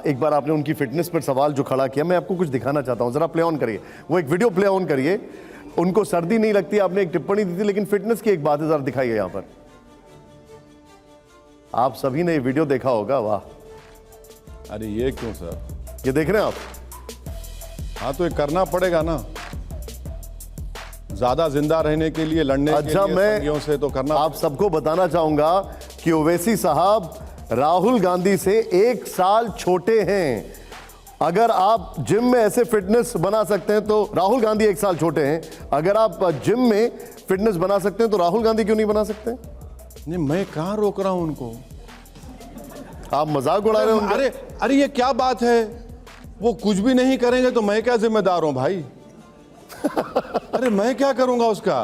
Speaker 1: एक बार आपने उनकी फिटनेस पर सवाल जो खड़ा किया, मैं आपको कुछ दिखाना चाहता हूं, जरा प्ले ऑन करिए, वो एक वीडियो प्ले ऑन करिए। उनको सर्दी नहीं लगती, आपने एक टिप्पणी दी थी, लेकिन फिटनेस की एक बात है, जरा दिखाइए यहां पर। आप सभी ने ये वीडियो देखा होगा, वाह।
Speaker 2: अरे ये क्यों सर?
Speaker 1: ये देख रहे हैं आप?
Speaker 2: हाँ, तो ये करना पड़ेगा ना, ज्यादा जिंदा रहने के लिए, लड़ने
Speaker 1: अच्छा,
Speaker 2: के लिए संगियों से तो करना।
Speaker 1: आप सबको बताना चाहूंगा कि ओवैसी साहब राहुल गांधी से 1 साल छोटे हैं। अगर आप जिम में ऐसे फिटनेस बना सकते हैं तो राहुल गांधी 1 साल छोटे हैं। अगर आप जिम में फिटनेस बना सकते हैं तो राहुल गांधी क्यों नहीं बना सकते?
Speaker 2: नहीं, मैं कहां रोक रहा हूं उनको?
Speaker 1: आप मजाक उड़ा रहे हो उनका?
Speaker 2: अरे ये क्या बात है? वो कुछ भी नहीं करेंगे तो मैं क्या जिम्मेदार हूं भाई? अरे मैं क्या करूंगा उसका?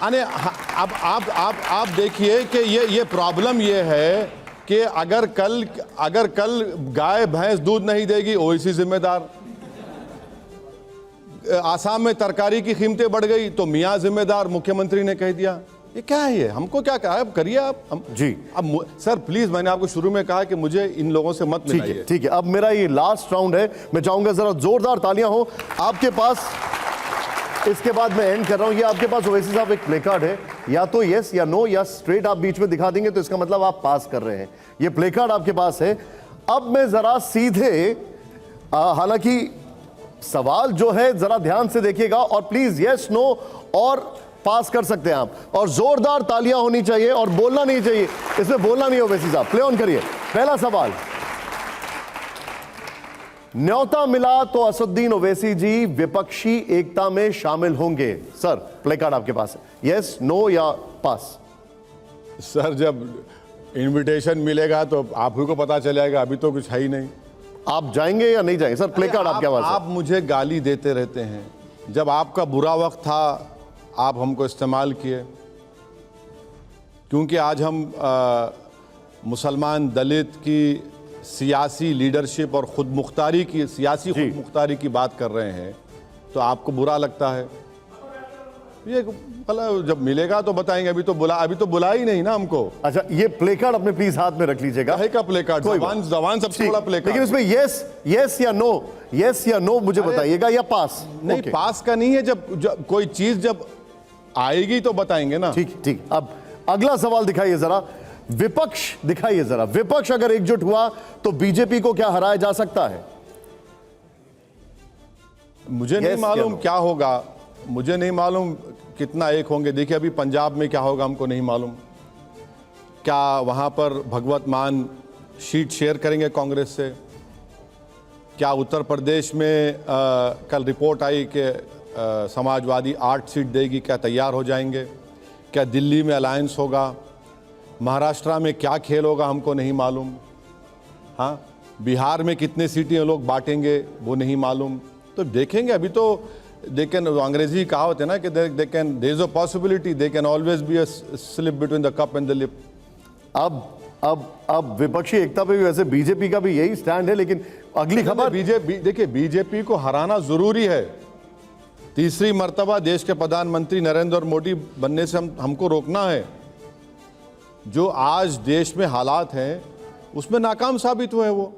Speaker 2: अरे अब आप देखिए कि ये प्रॉब्लम ये है कि अगर कल गाय भैंस दूध नहीं देगी, ओवैसी जिम्मेदार। आसाम में तरकारी की कीमतें बढ़ गई तो मियां जिम्मेदार, मुख्यमंत्री ने कह दिया। ये क्या है? ये हमको क्या कहा? अब करिए आप।
Speaker 1: जी
Speaker 2: अब सर प्लीज, मैंने आपको शुरू में कहा कि मुझे इन लोगों से मत मिलाइए।
Speaker 1: ठीक है, अब मेरा ये लास्ट राउंड है, मैं चाहूंगा जरा जोरदार तालियां हो आपके पास। इसके बाद मैं एंड कर रहा हूं। ये आपके पास ओवैसी साहब एक प्ले कार्ड है, या तो यस या नो, या स्ट्रेट आप बीच में दिखा देंगे तो इसका मतलब आप पास कर रहे हैं। ये प्ले कार्ड आपके पास है। अब मैं जरा सीधे, हालांकि सवाल जो है जरा ध्यान से देखिएगा, और प्लीज यस नो और पास कर सकते हैं आप, और जोरदार तालियां होनी चाहिए और बोलना नहीं चाहिए, इसमें बोलना नहीं। ओवैसी साहब प्ले ऑन करिए। पहला सवाल, न्योता मिला तो असदुद्दीन ओवैसी जी विपक्षी एकता में शामिल होंगे? सर प्ले कार्ड आपके पास है, यस नो या पास?
Speaker 2: सर जब इनविटेशन मिलेगा तो आप ही को पता चल जाएगा, अभी तो कुछ है ही नहीं।
Speaker 1: आप जाएंगे या नहीं जाएंगे? सर प्ले कार्ड आपके पास है।
Speaker 2: आप मुझे गाली देते रहते हैं, जब आपका बुरा वक्त था आप हमको इस्तेमाल किए, क्योंकि आज हम मुसलमान दलित की सियासी लीडरशिप और खुद मुख्तारी की, सियासी खुद मुख्तारी की बात कर रहे हैं, तो आपको बुरा लगता है। ये मतलब जब मिलेगा तो बताएंगे, अभी तो बुला ही नहीं ना हमको।
Speaker 1: अच्छा, ये प्ले कार्ड अपने प्लीज हाथ में रख लीजिएगा।
Speaker 2: है का प्ले कार्ड? जवान सबसे बड़ा प्ले कार्ड।
Speaker 1: लेकिन इसमें यस या नो मुझे बताइएगा, या पास?
Speaker 2: नहीं, पास का नहीं है। जब कोई चीज जब आएगी तो बताएंगे ना।
Speaker 1: ठीक। अब अगला सवाल दिखाइए जरा, विपक्ष दिखाइए जरा। विपक्ष अगर एकजुट हुआ तो बीजेपी को क्या हराया जा सकता है?
Speaker 2: मुझे नहीं मालूम क्या होगा, मुझे नहीं मालूम कितना एक होंगे। देखिए अभी पंजाब में क्या होगा हमको नहीं मालूम। क्या वहां पर भगवत मान सीट शेयर करेंगे कांग्रेस से? क्या उत्तर प्रदेश में कल रिपोर्ट आई कि समाजवादी 8 सीट देगी, क्या तैयार हो जाएंगे? क्या दिल्ली में अलायंस होगा, महाराष्ट्र में क्या खेल होगा हमको नहीं मालूम, हाँ, बिहार में कितने सीटें लोग बांटेंगे वो नहीं मालूम। तो देखेंगे, अभी तो दे कैन, अंग्रेजी कहावत है ना कि they can, there is a possibility, they can always be a slip between the cup and the lip.
Speaker 1: अब विपक्षी एकता पे भी वैसे बीजेपी का भी यही स्टैंड है, लेकिन अगली खबर,
Speaker 2: बीजेपी, देखिए बीजेपी को हराना जरूरी है। तीसरी मर्तबा देश के प्रधानमंत्री नरेंद्र मोदी बनने से हमको रोकना है। जो आज देश में हालात हैं उसमें नाकाम साबित हुए वो।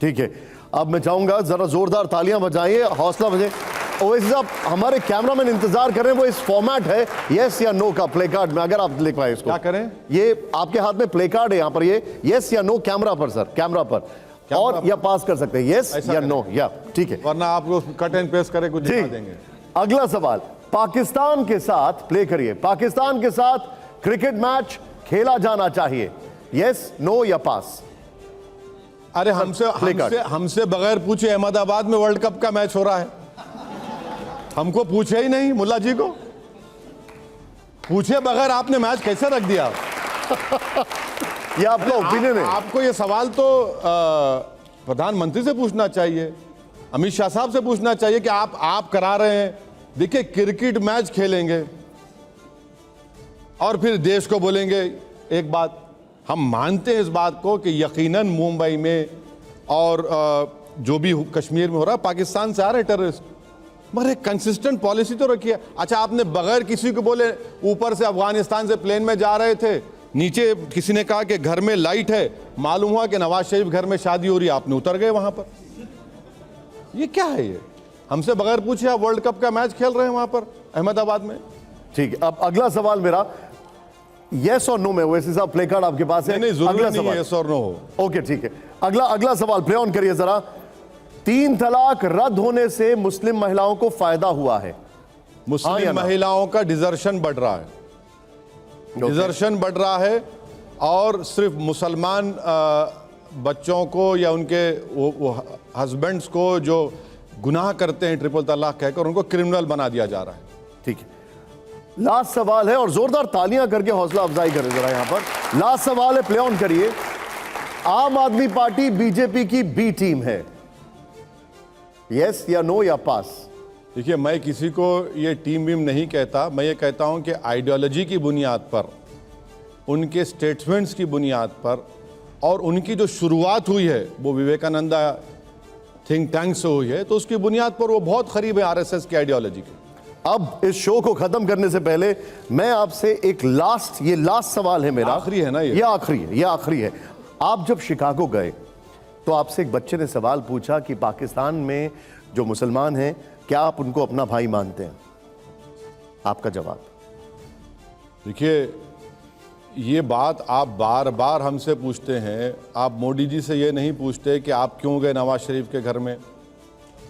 Speaker 1: ठीक है, अब मैं चाहूंगा जरा जोरदार तालियां बजाइए, हौसला बजे। ओवैसी साहब, हमारे कैमरामैन इंतजार कर रहे हैं, वो इस फॉर्मेट है यस या नो का प्ले कार्ड में, अगर आप लिख पाए इसको।
Speaker 2: क्या करें?
Speaker 1: ये आपके हाथ में प्ले कार्ड है, यहाँ पर ये यस या नो, कैमरा पर सर, कैमरा पर, और या पास कर सकते हैं यस या नो, या ठीक है,
Speaker 2: वरना आपको कट एंड पेस्ट करे कुछ दिखा देंगे।
Speaker 1: अगला सवाल, पाकिस्तान के साथ, प्ले करिए, पाकिस्तान के साथ क्रिकेट मैच खेला जाना चाहिए, यस नो या पास?
Speaker 2: अरे हमसे बगैर पूछे अहमदाबाद में वर्ल्ड कप का मैच हो रहा है, हमको पूछे ही नहीं, मुल्ला जी को पूछे बगैर आपने मैच कैसे रख दिया?
Speaker 1: ये आपका ओपिनियन है?
Speaker 2: आपको ये सवाल तो प्रधानमंत्री से पूछना चाहिए, अमित शाह साहब से पूछना चाहिए कि आप करा रहे हैं। देखिए, क्रिकेट मैच खेलेंगे और फिर देश को बोलेंगे एक बात। हम मानते हैं इस बात को कि यकीनन मुंबई में और जो भी कश्मीर में हो रहा है, पाकिस्तान से आ रहे टेररिस्ट, मगर एक कंसिस्टेंट पॉलिसी तो रखिए। अच्छा, आपने बगैर किसी को बोले ऊपर से अफगानिस्तान से प्लेन में जा रहे थे, नीचे किसी ने कहा कि घर में लाइट है, मालूम हुआ कि नवाज शरीफ घर में शादी हो रही है, आपने उतर गए वहां पर। ये क्या है? ये हमसे बगैर पूछे आप वर्ल्ड कप का मैच खेल रहे हैं वहां पर अहमदाबाद में।
Speaker 1: ठीक है, अब अगला सवाल मेरा यस और नो में, वैसे साहब प्ले कार्ड आपके पास है?
Speaker 2: नहीं, जरूरी
Speaker 1: अगला
Speaker 2: नहीं
Speaker 1: सवाल
Speaker 2: यस और नो हो।
Speaker 1: ओके, ठीक है, अगला सवाल प्ले ऑन करिए जरा। 3 तलाक रद्द होने से मुस्लिम महिलाओं को फायदा हुआ है?
Speaker 2: मुस्लिम महिलाओं का डिजर्शन बढ़ रहा है, डिजर्शन बढ़ रहा है, और सिर्फ मुसलमान बच्चों को या उनके वो हस्बैंड्स को जो गुनाह करते हैं ट्रिपल तलाक कहकर, उनको क्रिमिनल बना दिया जा रहा है।
Speaker 1: ठीक है, लास्ट सवाल है, और जोरदार तालियां करके हौसला अफजाई करें जरा यहां पर। लास्ट सवाल है, प्ले ऑन करिए। आम आदमी पार्टी बीजेपी की बी टीम है, यस या नो या पास?
Speaker 2: देखिए, मैं किसी को ये टीम वीम नहीं कहता, मैं ये कहता हूं कि आइडियोलॉजी की बुनियाद पर, उनके स्टेटमेंट्स की बुनियाद पर, और उनकी जो शुरुआत हुई है वो विवेकानंदा थिंक टैंक से हुई है, तो उसकी बुनियाद पर वो बहुत करीब है आरएसएस की आइडियोलॉजी के।
Speaker 1: अब इस शो को खत्म करने से पहले मैं आपसे एक लास्ट सवाल है मेरा,
Speaker 2: आखिरी है ना ये
Speaker 1: आखिरी है। आप जब शिकागो गए तो आपसे एक बच्चे ने सवाल पूछा कि पाकिस्तान में जो मुसलमान हैं, क्या आप उनको अपना भाई मानते हैं? आपका जवाब?
Speaker 2: देखिए, ये बात आप बार बार हमसे पूछते हैं, आप मोदी जी से ये नहीं पूछते कि आप क्यों गए नवाज शरीफ के घर में,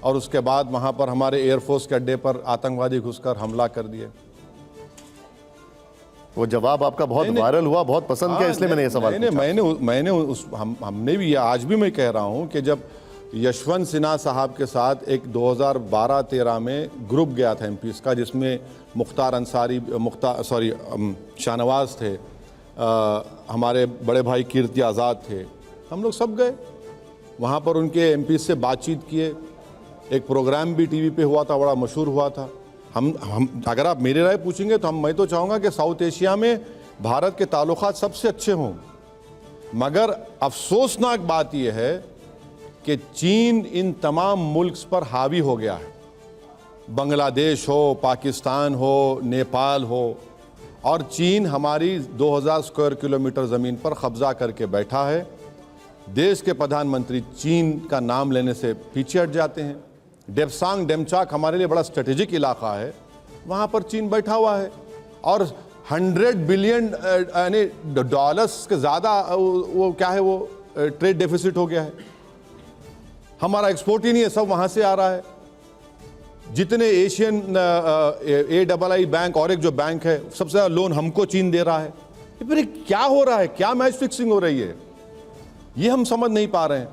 Speaker 2: और उसके बाद वहां पर हमारे एयरफोर्स के अड्डे पर आतंकवादी घुसकर हमला कर दिए।
Speaker 1: वो जवाब आपका बहुत वायरल हुआ, बहुत पसंद किया, इसलिए मैंने ये सवाल पूछा।
Speaker 2: हमने भी, आज भी मैं कह रहा हूं कि जब यशवंत सिन्हा साहब के साथ एक 2012-13 में ग्रुप गया था एमपीस का, जिसमें मुख्तार अंसारी, शाहनवाज थे, हमारे बड़े भाई कीर्ति आज़ाद थे, हम लोग सब गए वहाँ पर, उनके एमपी से बातचीत किए। एक प्रोग्राम भी टीवी पे हुआ था, बड़ा मशहूर हुआ था। हम अगर आप मेरी राय पूछेंगे तो मैं तो चाहूँगा कि साउथ एशिया में भारत के ताल्लुकात सबसे अच्छे हों, मगर अफसोसनाक बात यह है कि चीन इन तमाम मुल्क पर हावी हो गया है। बांग्लादेश हो, पाकिस्तान हो, नेपाल हो, और चीन हमारी 2000 स्क्वायर किलोमीटर ज़मीन पर कब्जा करके बैठा है। देश के प्रधानमंत्री चीन का नाम लेने से पीछे हट जाते हैं। डेप्सांग डेमचाक हमारे लिए बड़ा स्ट्रेटेजिक इलाका है, वहाँ पर चीन बैठा हुआ है, और 100 बिलियन यानी डॉलर्स के ज़्यादा वो क्या है, वो ट्रेड डेफिसिट हो गया है। हमारा एक्सपोर्ट ही नहीं है, सब वहाँ से आ रहा है। जितने एशियन AII बैंक और एक जो बैंक है, सबसे ज़्यादा लोन हमको चीन दे रहा है। ये फिर क्या हो रहा है? क्या मैच फिक्सिंग हो रही है? ये हम समझ नहीं पा रहे हैं।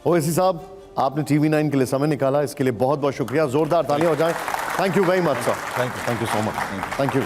Speaker 1: ओवैसी साहब, आपने TV9 के लिए समय निकाला, इसके लिए बहुत बहुत शुक्रिया। जोरदार तालियां हो जाएं। Thank you very much sir.
Speaker 2: Thank you so much.
Speaker 1: Thank you.